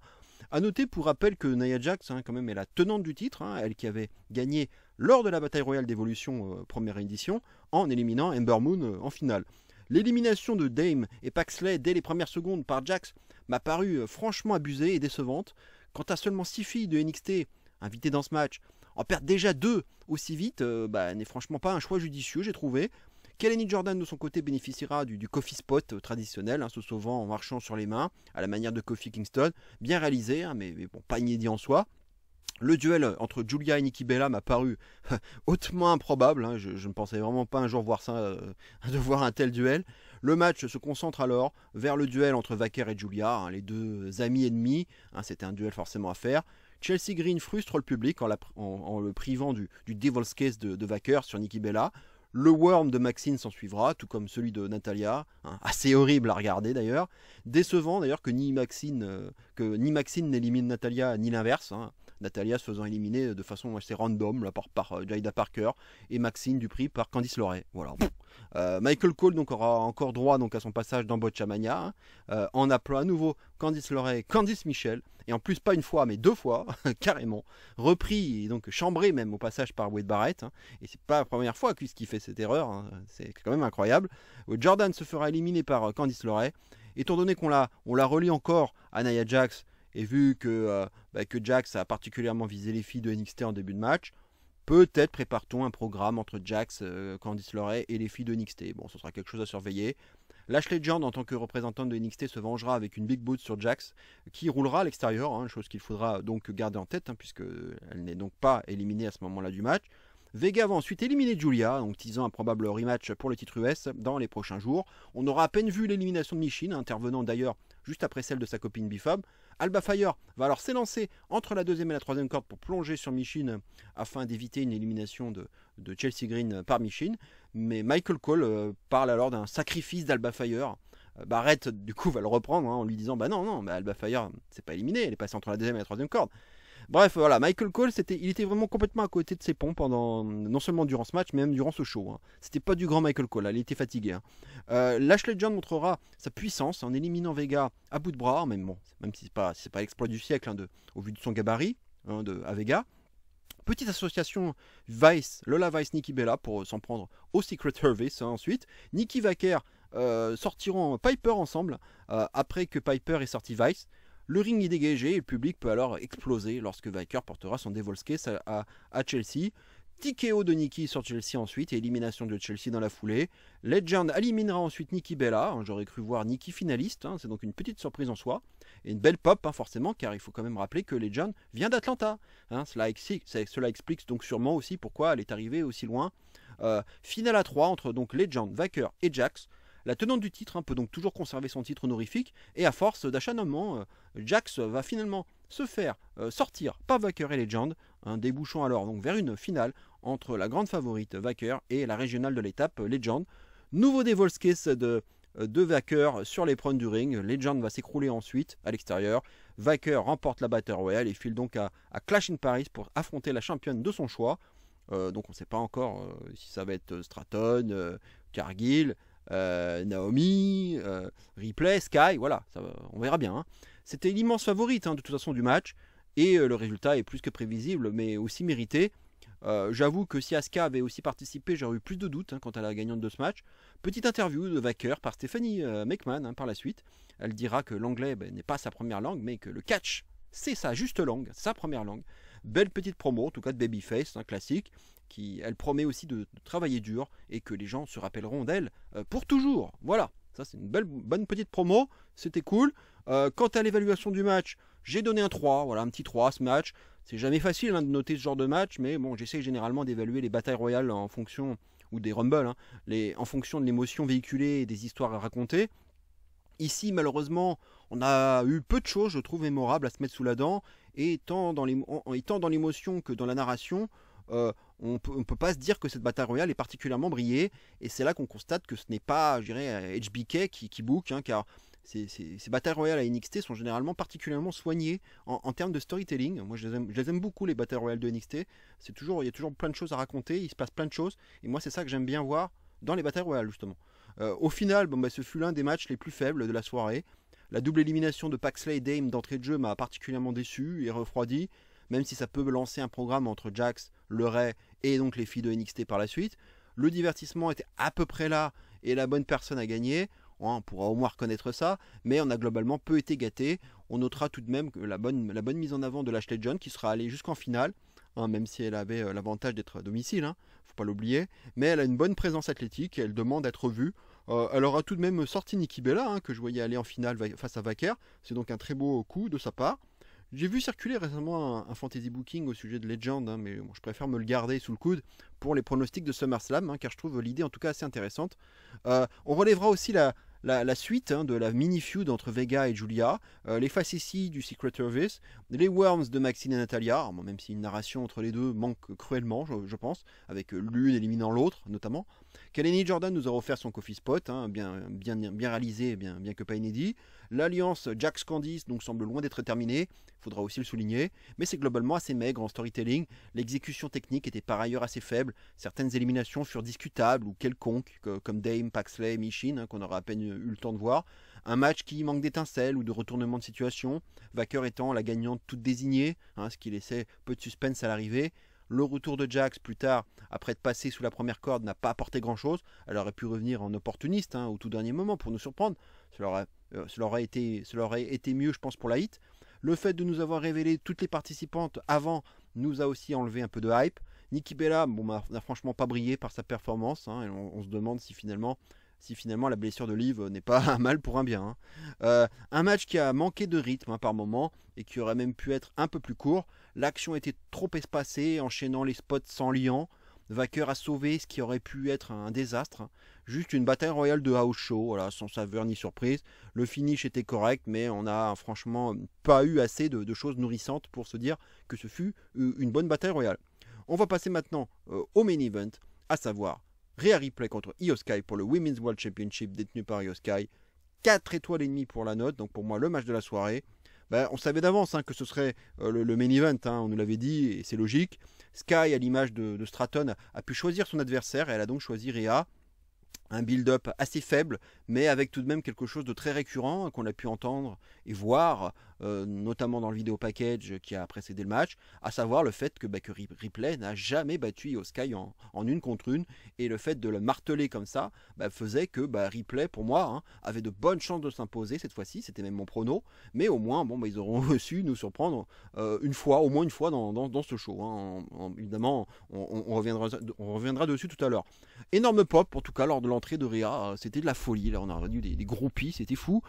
A noter pour rappel que Nia Jax quand même est la tenante du titre, elle qui avait gagné lors de la bataille royale d'Evolution première édition en éliminant Ember Moon en finale. L'élimination de Dame et Paxley dès les premières secondes par Jax m'a paru franchement abusée et décevante. Quant à seulement 6 filles de NXT invitées dans ce match, en perdre déjà 2 aussi vite n'est franchement pas un choix judicieux, j'ai trouvé. Kelly Jordan de son côté bénéficiera du coffee spot traditionnel, se sauvant en marchant sur les mains à la manière de Kofi Kingston, bien réalisé, mais bon, pas inédit en soi. Le duel entre Julia et Nikki Bella m'a paru hautement improbable, je ne pensais vraiment pas un jour voir ça, de voir un tel duel. Le match se concentre alors vers le duel entre Wacker et Julia, les deux amis ennemis, c'était un duel forcément à faire. Chelsea Green frustre le public en le privant du Devil's Case de Wacker sur Nikki Bella. Le Worm de Maxine s'en suivra, tout comme celui de Natalia, assez horrible à regarder d'ailleurs. Décevant d'ailleurs que ni Maxine n'élimine Natalia ni l'inverse. Natalia se faisant éliminer de façon assez random là, par Jaida Parker et Maxine Dupri par Candice LeRae. Voilà. Michael Cole donc aura encore droit donc à son passage dans Botchamania, en appelant à nouveau Candice LeRae, Candice Michel, et en plus pas une fois mais 2 fois carrément, repris et donc chambré même au passage par Wade Barrett, et c'est pas la première fois qu'il fait cette erreur, c'est quand même incroyable. Jordan se fera éliminer par Candice LeRae, étant donné qu'on la relie encore à Nia Jax, et vu que Jax a particulièrement visé les filles de NXT en début de match, peut-être prépare-t-on un programme entre Jax, Candice LeRae et les filles de NXT. Bon, ce sera quelque chose à surveiller. Lash Legend, en tant que représentante de NXT, se vengera avec une Big Boot sur Jax, qui roulera à l'extérieur, hein, chose qu'il faudra donc garder en tête, hein, puisqu'elle n'est donc pas éliminée à ce moment-là du match. Vega va ensuite éliminer Julia, donc teasant un probable rematch pour le titre US dans les prochains jours. On aura à peine vu l'élimination de Michin, intervenant d'ailleurs juste après celle de sa copine Bifab. Alba Fire va alors s'élancer entre la deuxième et la troisième corde pour plonger sur Michin afin d'éviter une élimination de Chelsea Green par Michin. Mais Michael Cole parle alors d'un sacrifice d'Alba Fire. Barrett du coup va le reprendre, hein, en lui disant bah non, Alba Fire c'est pas éliminé, elle est passée entre la deuxième et la troisième corde. Bref, voilà, Michael Cole, il était vraiment complètement à côté de ses pompes non seulement durant ce match, mais même durant ce show. Hein. C'était pas du grand Michael Cole, là, il était fatigué. Hein. Lash Legend montrera sa puissance en éliminant Vega à bout de bras, même si c'est pas l'exploit du siècle, hein, au vu de son gabarit, hein, à Vega. Petite association Lola Vice, Nikki Bella pour s'en prendre au Secret Service. Hein, ensuite, Nikki Vacker sortiront Piper ensemble après que Piper ait sorti Vice. Le ring est dégagé et le public peut alors exploser lorsque Vicker portera son Devil's Kiss à Chelsea. TKO de Nikki sur Chelsea ensuite et élimination de Chelsea dans la foulée. Legend éliminera ensuite Nikki Bella. Hein, j'aurais cru voir Nikki finaliste, hein, c'est donc une petite surprise en soi. Et une belle pop, hein, forcément, car il faut quand même rappeler que Legend vient d'Atlanta. Hein, cela explique donc sûrement aussi pourquoi elle est arrivée aussi loin. Finale à 3 entre donc Legend, Vacker et Jax. La tenante du titre, hein, peut donc toujours conserver son titre honorifique, et à force d'acharnement, Jax va finalement se faire sortir par Vacker et Legend, hein, débouchant alors donc vers une finale entre la grande favorite Vacker et la régionale de l'étape Legend. Nouveau Devil's Kiss de Vacker sur l'éperon du ring. Legend va s'écrouler ensuite à l'extérieur. Vacker remporte la Battle Royale et file donc à Clash in Paris pour affronter la championne de son choix. Donc on ne sait pas encore si ça va être Stratton, Cargill, Naomi, Ripley, Sky, voilà, on verra bien. Hein. C'était l'immense favorite, hein, de toute façon du match, et le résultat est plus que prévisible, mais aussi mérité. J'avoue que si Asuka avait aussi participé, j'aurais eu plus de doutes, hein, quant à la gagnante de ce match. Petite interview de Vacker par Stephanie McMahon, hein, par la suite. Elle dira que l'anglais n'est pas sa première langue, mais que le catch, c'est sa juste langue, sa première langue. Belle petite promo, en tout cas de Babyface, un classique. Elle promet aussi de travailler dur et que les gens se rappelleront d'elle pour toujours. Voilà, ça c'est une bonne petite promo, c'était cool. Quant à l'évaluation du match, j'ai donné un 3, voilà, un petit 3 à ce match. C'est jamais facile, hein, de noter ce genre de match, mais bon, j'essaie généralement d'évaluer les batailles royales en fonction, ou des rumbles, hein, en fonction de l'émotion véhiculée et des histoires à raconter. Ici, malheureusement, on a eu peu de choses, je trouve, mémorables à se mettre sous la dent, et tant dans l'émotion que dans la narration, on peut pas se dire que cette bataille royale est particulièrement brillée, et c'est là qu'on constate que ce n'est pas, je dirais, HBK qui book, hein, car ces batailles royales à NXT sont généralement particulièrement soignées en termes de storytelling. Moi, je les aime beaucoup, les batailles royales de NXT. Il y a toujours plein de choses à raconter, il se passe plein de choses, et moi, c'est ça que j'aime bien voir dans les batailles royales, justement. Au final, ce fut l'un des matchs les plus faibles de la soirée. La double élimination de Paxley et Dame d'entrée de jeu m'a particulièrement déçu et refroidi, même si ça peut lancer un programme entre Jax, le Ray et donc les filles de NXT par la suite. Le divertissement était à peu près là et la bonne personne a gagné. On pourra au moins reconnaître ça, mais on a globalement peu été gâté. On notera tout de même que la bonne mise en avant de Lash Legend qui sera allée jusqu'en finale, hein, même si elle avait l'avantage d'être à domicile, hein, faut pas l'oublier. Mais elle a une bonne présence athlétique et elle demande d'être vue. Elle aura tout de même sorti Nikki Bella, hein, que je voyais aller en finale face à Vacker. C'est donc un très beau coup de sa part. J'ai vu circuler récemment un fantasy booking au sujet de Legend, hein, mais bon, je préfère me le garder sous le coude pour les pronostics de SummerSlam, hein, car je trouve l'idée en tout cas assez intéressante. On relèvera aussi la suite, hein, de la mini-feud entre Vega et Julia, les facéties du Secret Service, les Worms de Maxine et Natalia, alors, même si une narration entre les deux manque cruellement, je pense, avec l'une éliminant l'autre notamment. Kelly Jordan nous aura offert son coffee spot, hein, bien réalisé, bien que pas inédit. L'alliance Jax Candice donc semble loin d'être terminée, il faudra aussi le souligner, mais c'est globalement assez maigre en storytelling. L'exécution technique était par ailleurs assez faible, certaines éliminations furent discutables ou quelconques, comme Dame, Paxley, Michin, hein, qu'on aura à peine eu le temps de voir. Un match qui manque d'étincelles ou de retournement de situation, Vacker étant la gagnante toute désignée, hein, ce qui laissait peu de suspense à l'arrivée. Le retour de Jax plus tard, après être passé sous la première corde, n'a pas apporté grand chose. Elle aurait pu revenir en opportuniste, hein, au tout dernier moment pour nous surprendre. Cela aurait été mieux, je pense, pour la hit. Le fait de nous avoir révélé toutes les participantes avant nous a aussi enlevé un peu de hype. Nikki Bella n'a franchement pas brillé par sa performance, hein, et on se demande si finalement si finalement la blessure de Liv n'est pas un mal pour un bien. Un match qui a manqué de rythme par moment et qui aurait même pu être un peu plus court. L'action était trop espacée, enchaînant les spots sans liant. Wacker a sauvé ce qui aurait pu être un désastre. Juste une bataille royale de house show, voilà, sans saveur ni surprise. Le finish était correct, mais on n'a franchement pas eu assez de choses nourrissantes pour se dire que ce fut une bonne bataille royale. On va passer maintenant au main event, à savoir Rhea Ripley contre Io Sky pour le Women's World Championship détenu par Io Sky. 4 étoiles et demie pour la note, donc pour moi le match de la soirée. On savait d'avance que ce serait le main event, on nous l'avait dit, et c'est logique. Sky, à l'image de Stratton, a pu choisir son adversaire, et elle a donc choisi Rhea. Un build-up assez faible, mais avec tout de même quelque chose de très récurrent qu'on a pu entendre et voir, notamment dans le vidéo package qui a précédé le match, à savoir le fait que Ripley n'a jamais battu Io Sky en une contre une, et le fait de le marteler comme ça faisait que Ripley, pour moi, avait de bonnes chances de s'imposer cette fois-ci, c'était même mon prono, mais au moins ils auront su nous surprendre au moins une fois dans ce show. Évidemment, on reviendra dessus tout à l'heure. Énorme pop, en tout cas, lors de l'entrée de Rhea, c'était de la folie. Là, on a eu des groupies, c'était fou.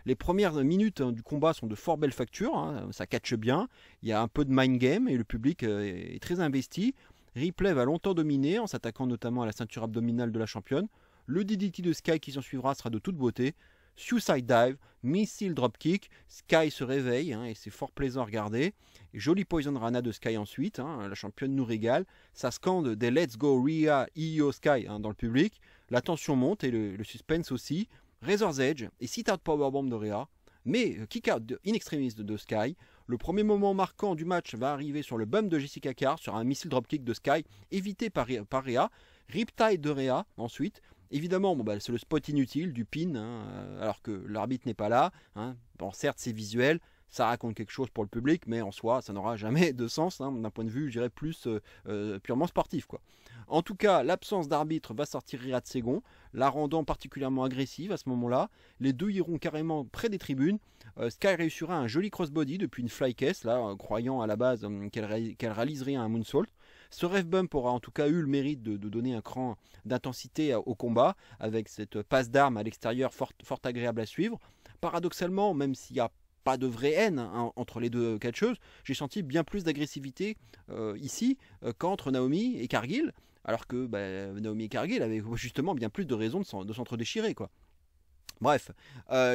Les premières minutes du combat sont de fort belle facture, ça catche bien. Il y a un peu de mind game et le public est très investi. Ripley va longtemps dominer en s'attaquant notamment à la ceinture abdominale de la championne. Le DDT de Sky qui s'en suivra sera de toute beauté. Suicide Dive, Missile Dropkick, Sky se réveille et c'est fort plaisant à regarder. Et jolie Poison Rana de Sky ensuite, la championne nous régale. Ça scande des Let's Go Rhea, Io Sky dans le public. La tension monte et le suspense aussi. Razor's Edge et sit-out powerbomb de Rhea. Mais kick-out in extremis de Sky. Le premier moment marquant du match va arriver sur le bump de Jessica Carr sur un missile dropkick de Sky évité par Rhea. Riptide de Rhea ensuite. Évidemment, c'est le spot inutile du pin, alors que l'arbitre n'est pas là. Certes, c'est visuel, ça raconte quelque chose pour le public, mais en soi, ça n'aura jamais de sens d'un point de vue, je dirais, plus purement sportif, quoi. En tout cas, l'absence d'arbitre va sortir Rhea de ses gonds, la rendant particulièrement agressive à ce moment-là. Les deux iront carrément près des tribunes. Sky réussira un joli crossbody depuis une fly case, là, croyant à la base qu'elle réaliserait un moonsault. Ce ref bump aura en tout cas eu le mérite de donner un cran d'intensité au combat, avec cette passe d'armes à l'extérieur fort agréable à suivre. Paradoxalement, même s'il n'y a pas de vraie haine entre les deux catcheuses, j'ai senti bien plus d'agressivité ici qu'entre Naomi et Cargill, alors que Naomi et Cargill avaient justement bien plus de raisons de s'entre-déchirer, quoi. Bref,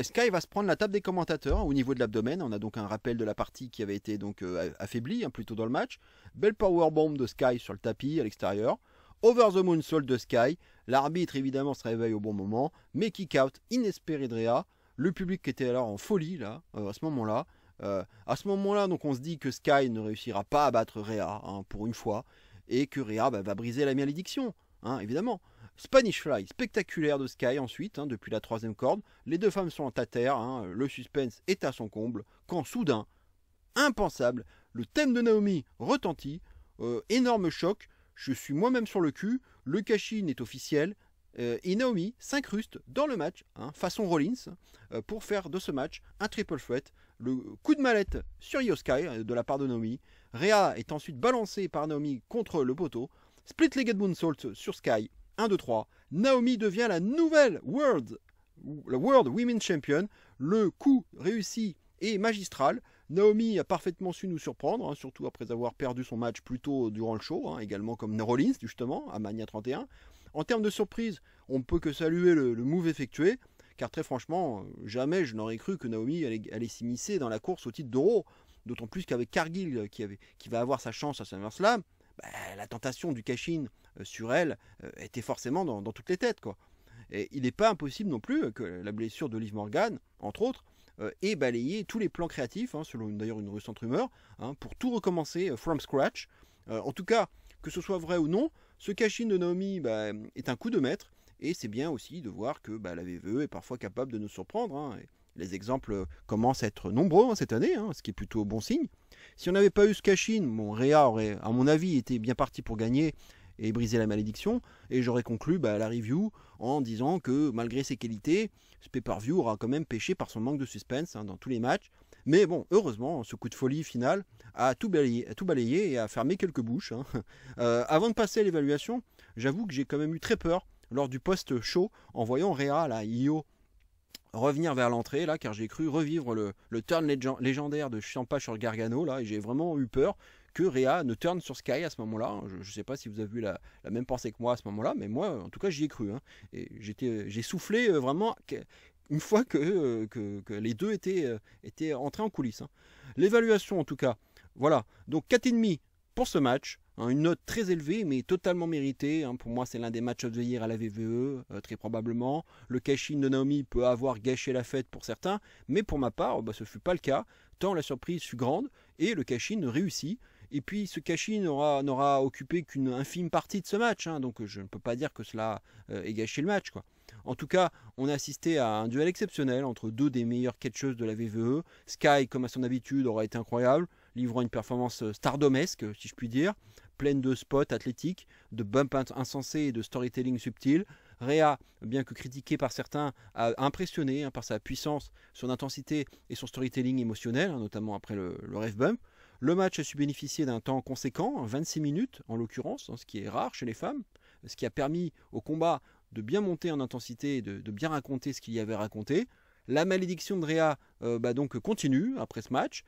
Sky va se prendre la table des commentateurs au niveau de l'abdomen. On a donc un rappel de la partie qui avait été donc affaiblie plus tôt dans le match. Belle powerbomb de Sky sur le tapis à l'extérieur. Over the moonsault de Sky. L'arbitre évidemment se réveille au bon moment, mais kick-out inespéré de Rhea. Le public était alors en folie là, à ce moment-là. Donc on se dit que Sky ne réussira pas à battre Rhea pour une fois, et que Rhea va briser la malédiction, évidemment. Spanish Fly spectaculaire de Sky ensuite, depuis la troisième corde. Les deux femmes sont à terre, le suspense est à son comble, quand soudain, impensable, le thème de Naomi retentit, énorme choc, je suis moi-même sur le cul, le cash-in est officiel, et Naomi s'incruste dans le match, façon Rollins, pour faire de ce match un triple threat. Le coup de mallette sur Io Sky de la part de Naomi. Rhea est ensuite balancée par Naomi contre le poteau. Split-legged moonsault sur Sky. 1, 2, 3. Naomi devient la nouvelle World Women's Champion. Le coup réussi et magistral. Naomi a parfaitement su nous surprendre, surtout après avoir perdu son match plus tôt durant le show, également comme Rollins justement à Mania 31. En termes de surprise, on ne peut que saluer le move effectué, car très franchement, jamais je n'aurais cru que Naomi allait s'immiscer dans la course au titre d'Euro, d'autant plus qu'avec Cargill qui va avoir sa chance à SummerSlam, la tentation du cash-in sur elle était forcément dans toutes les têtes, quoi. Et il n'est pas impossible non plus que la blessure de Liv Morgan, entre autres, ait balayé tous les plans créatifs, selon d'ailleurs une récente rumeur, pour tout recommencer from scratch. En tout cas, que ce soit vrai ou non, ce cash-in de Naomi est un coup de maître, et c'est bien aussi de voir que la VVE est parfois capable de nous surprendre. Les exemples commencent à être nombreux cette année, ce qui est plutôt bon signe. Si on n'avait pas eu ce cash-in, Rhea aurait, à mon avis, été bien parti pour gagner et briser la malédiction, et j'aurais conclu la review en disant que malgré ses qualités, ce pay-per-view aura quand même péché par son manque de suspense dans tous les matchs. Mais bon, heureusement, ce coup de folie final a tout balayé et a fermé quelques bouches. Avant de passer à l'évaluation, j'avoue que j'ai quand même eu très peur lors du post-show en voyant Rhea, là, Io, revenir vers l'entrée, là, car j'ai cru revivre le turn légendaire de Ciampa sur Gargano, là, et j'ai vraiment eu peur que Rhea ne turn sur Sky à ce moment-là. Je ne sais pas si vous avez eu la même pensée que moi à ce moment-là, mais moi, en tout cas, j'y ai cru. Hein. Et j'ai soufflé vraiment une fois que les deux étaient entrés en coulisses. Hein. L'évaluation, en tout cas, voilà. Donc 4,5 pour ce match. Hein, une note très élevée, mais totalement méritée. Hein. Pour moi, c'est l'un des matchs of the year à la VVE, très probablement. Le cash-in de Naomi peut avoir gâché la fête pour certains, mais pour ma part, ce ne fut pas le cas, tant la surprise fut grande, et le cash-in réussit. Et puis ce cash-in n'aura occupé qu'une infime partie de ce match, hein, donc je ne peux pas dire que cela ait gâché le match, quoi. En tout cas, on a assisté à un duel exceptionnel entre deux des meilleures catcheuses de la VVE. Sky, comme à son habitude, aura été incroyable, livrant une performance stardomesque, si je puis dire, pleine de spots athlétiques, de bumps insensés et de storytelling subtil. Rhea, bien que critiquée par certains, a impressionné par sa puissance, son intensité et son storytelling émotionnel, notamment après le ref bump. Le match a su bénéficier d'un temps conséquent, 26 minutes en l'occurrence, ce qui est rare chez les femmes, ce qui a permis au combat de bien monter en intensité et de bien raconter ce qu'il y avait raconté. La malédiction de Rhea donc continue après ce match,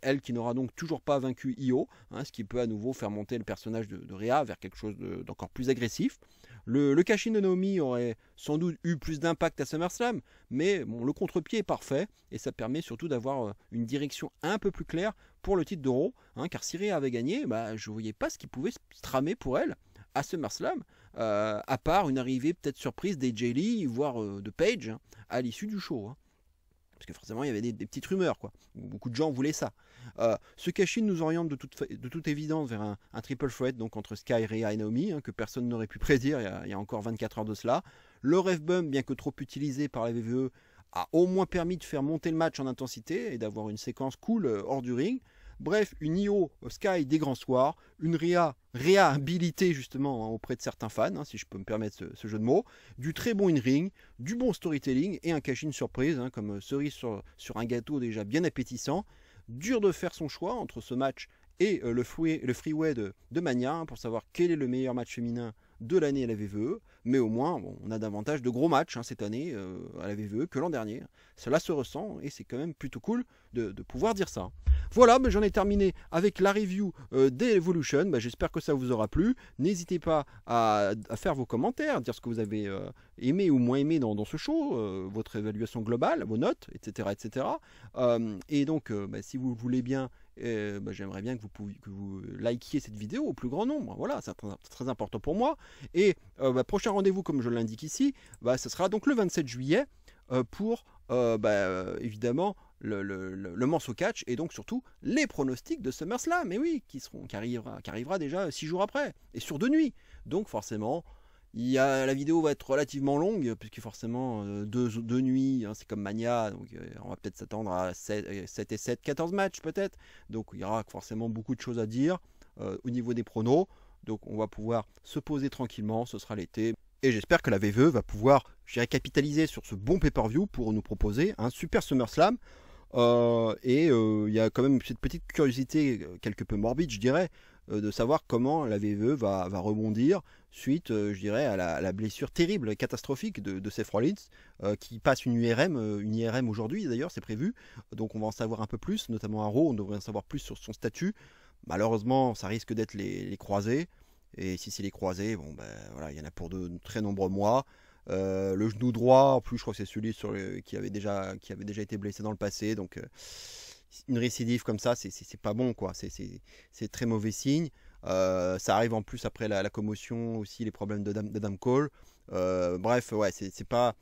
elle qui n'aura donc toujours pas vaincu Io, ce qui peut à nouveau faire monter le personnage de Rhea vers quelque chose d'encore plus agressif. Le cash-in de Naomi aurait sans doute eu plus d'impact à SummerSlam, mais bon, le contre-pied est parfait et ça permet surtout d'avoir une direction un peu plus claire pour le titre de Raw, car si Rhea avait gagné, je ne voyais pas ce qui pouvait se tramer pour elle à SummerSlam, à part une arrivée peut-être surprise d'AJ Lee, voire de Paige, à l'issue du show. Parce que forcément, il y avait des petites rumeurs, quoi. Beaucoup de gens voulaient ça. Ce cash-in nous oriente de toute évidence vers un triple threat, donc entre Sky, Rhea et Naomi, que personne n'aurait pu prédire il y a encore 24 heures de cela. Le ref bump, bien que trop utilisé par la VVE, a au moins permis de faire monter le match en intensité et d'avoir une séquence cool hors du ring. Bref, une Io Sky des grands soirs, une réhabilitée justement auprès de certains fans, si je peux me permettre ce jeu de mots, du très bon in-ring, du bon storytelling et un cash-in surprise, comme cerise sur un gâteau déjà bien appétissant. Dur de faire son choix entre ce match et le freeway de Mania pour savoir quel est le meilleur match féminin de l'année à la VVE, mais au moins on a davantage de gros matchs cette année à la VVE que l'an dernier. Cela se ressent et c'est quand même plutôt cool de pouvoir dire ça. Voilà, j'en ai terminé avec la review d'Evolution. J'espère que ça vous aura plu. N'hésitez pas à faire vos commentaires, dire ce que vous avez aimé ou moins aimé dans ce show, votre évaluation globale, vos notes, etc. etc. Et donc, si vous le voulez bien, j'aimerais bien que vous likiez cette vidéo au plus grand nombre. Voilà, c'est très important pour moi. Et prochain rendez-vous, comme je l'indique ici, ce sera donc le 27 juillet pour évidemment le morceau catch et donc surtout les pronostics de SummerSlam, mais oui, qui arrivera déjà 6 jours après et sur 2 nuits. Donc forcément, la vidéo va être relativement longue puisque forcément 2 nuits, c'est comme Mania, donc on va peut-être s'attendre à 7 et 7, 14 matchs peut-être. Donc il y aura forcément beaucoup de choses à dire au niveau des pronos. Donc on va pouvoir se poser tranquillement, ce sera l'été. Et j'espère que la VVE va pouvoir capitaliser sur ce bon pay-per-view pour nous proposer un super SummerSlam. Il y a quand même cette petite curiosité quelque peu morbide, je dirais, de savoir comment la VVE va rebondir suite, je dirais, à la blessure terrible et catastrophique de Seth Rollins, qui passe une IRM aujourd'hui d'ailleurs, c'est prévu. Donc on va en savoir un peu plus, notamment à Raw, on devrait en savoir plus sur son statut. Malheureusement, ça risque d'être les croisés. Et si c'est les croisés, voilà, il y en a pour de très nombreux mois. Le genou droit, en plus, je crois que c'est celui qui avait déjà été blessé dans le passé. Donc, une récidive comme ça, c'est pas bon, quoi. C'est très mauvais signe. Ça arrive en plus après la commotion, aussi les problèmes d'Adam Cole. Bref, ouais, c'est pas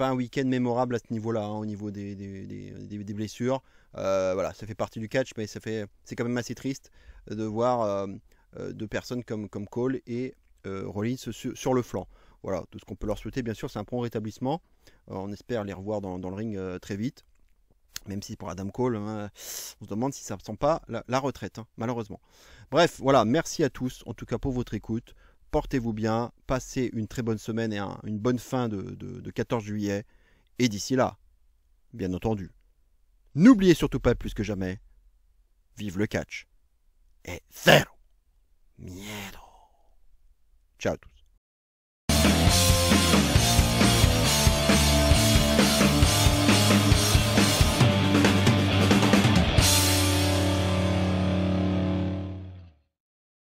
un week-end mémorable à ce niveau-là, au niveau des blessures. Voilà, ça fait partie du catch, mais c'est quand même assez triste de voir de personnes comme Cole et Rollins sur le flanc. Voilà, tout ce qu'on peut leur souhaiter, bien sûr, c'est un prompt rétablissement. On espère les revoir dans le ring très vite. Même si pour Adam Cole, on se demande si ça ne sent pas la retraite, malheureusement. Bref, voilà, merci à tous, en tout cas pour votre écoute. Portez-vous bien, passez une très bonne semaine et une bonne fin de 14 juillet. Et d'ici là, bien entendu, n'oubliez surtout pas plus que jamais, vive le catch et zéro miedo. Ciao à tous.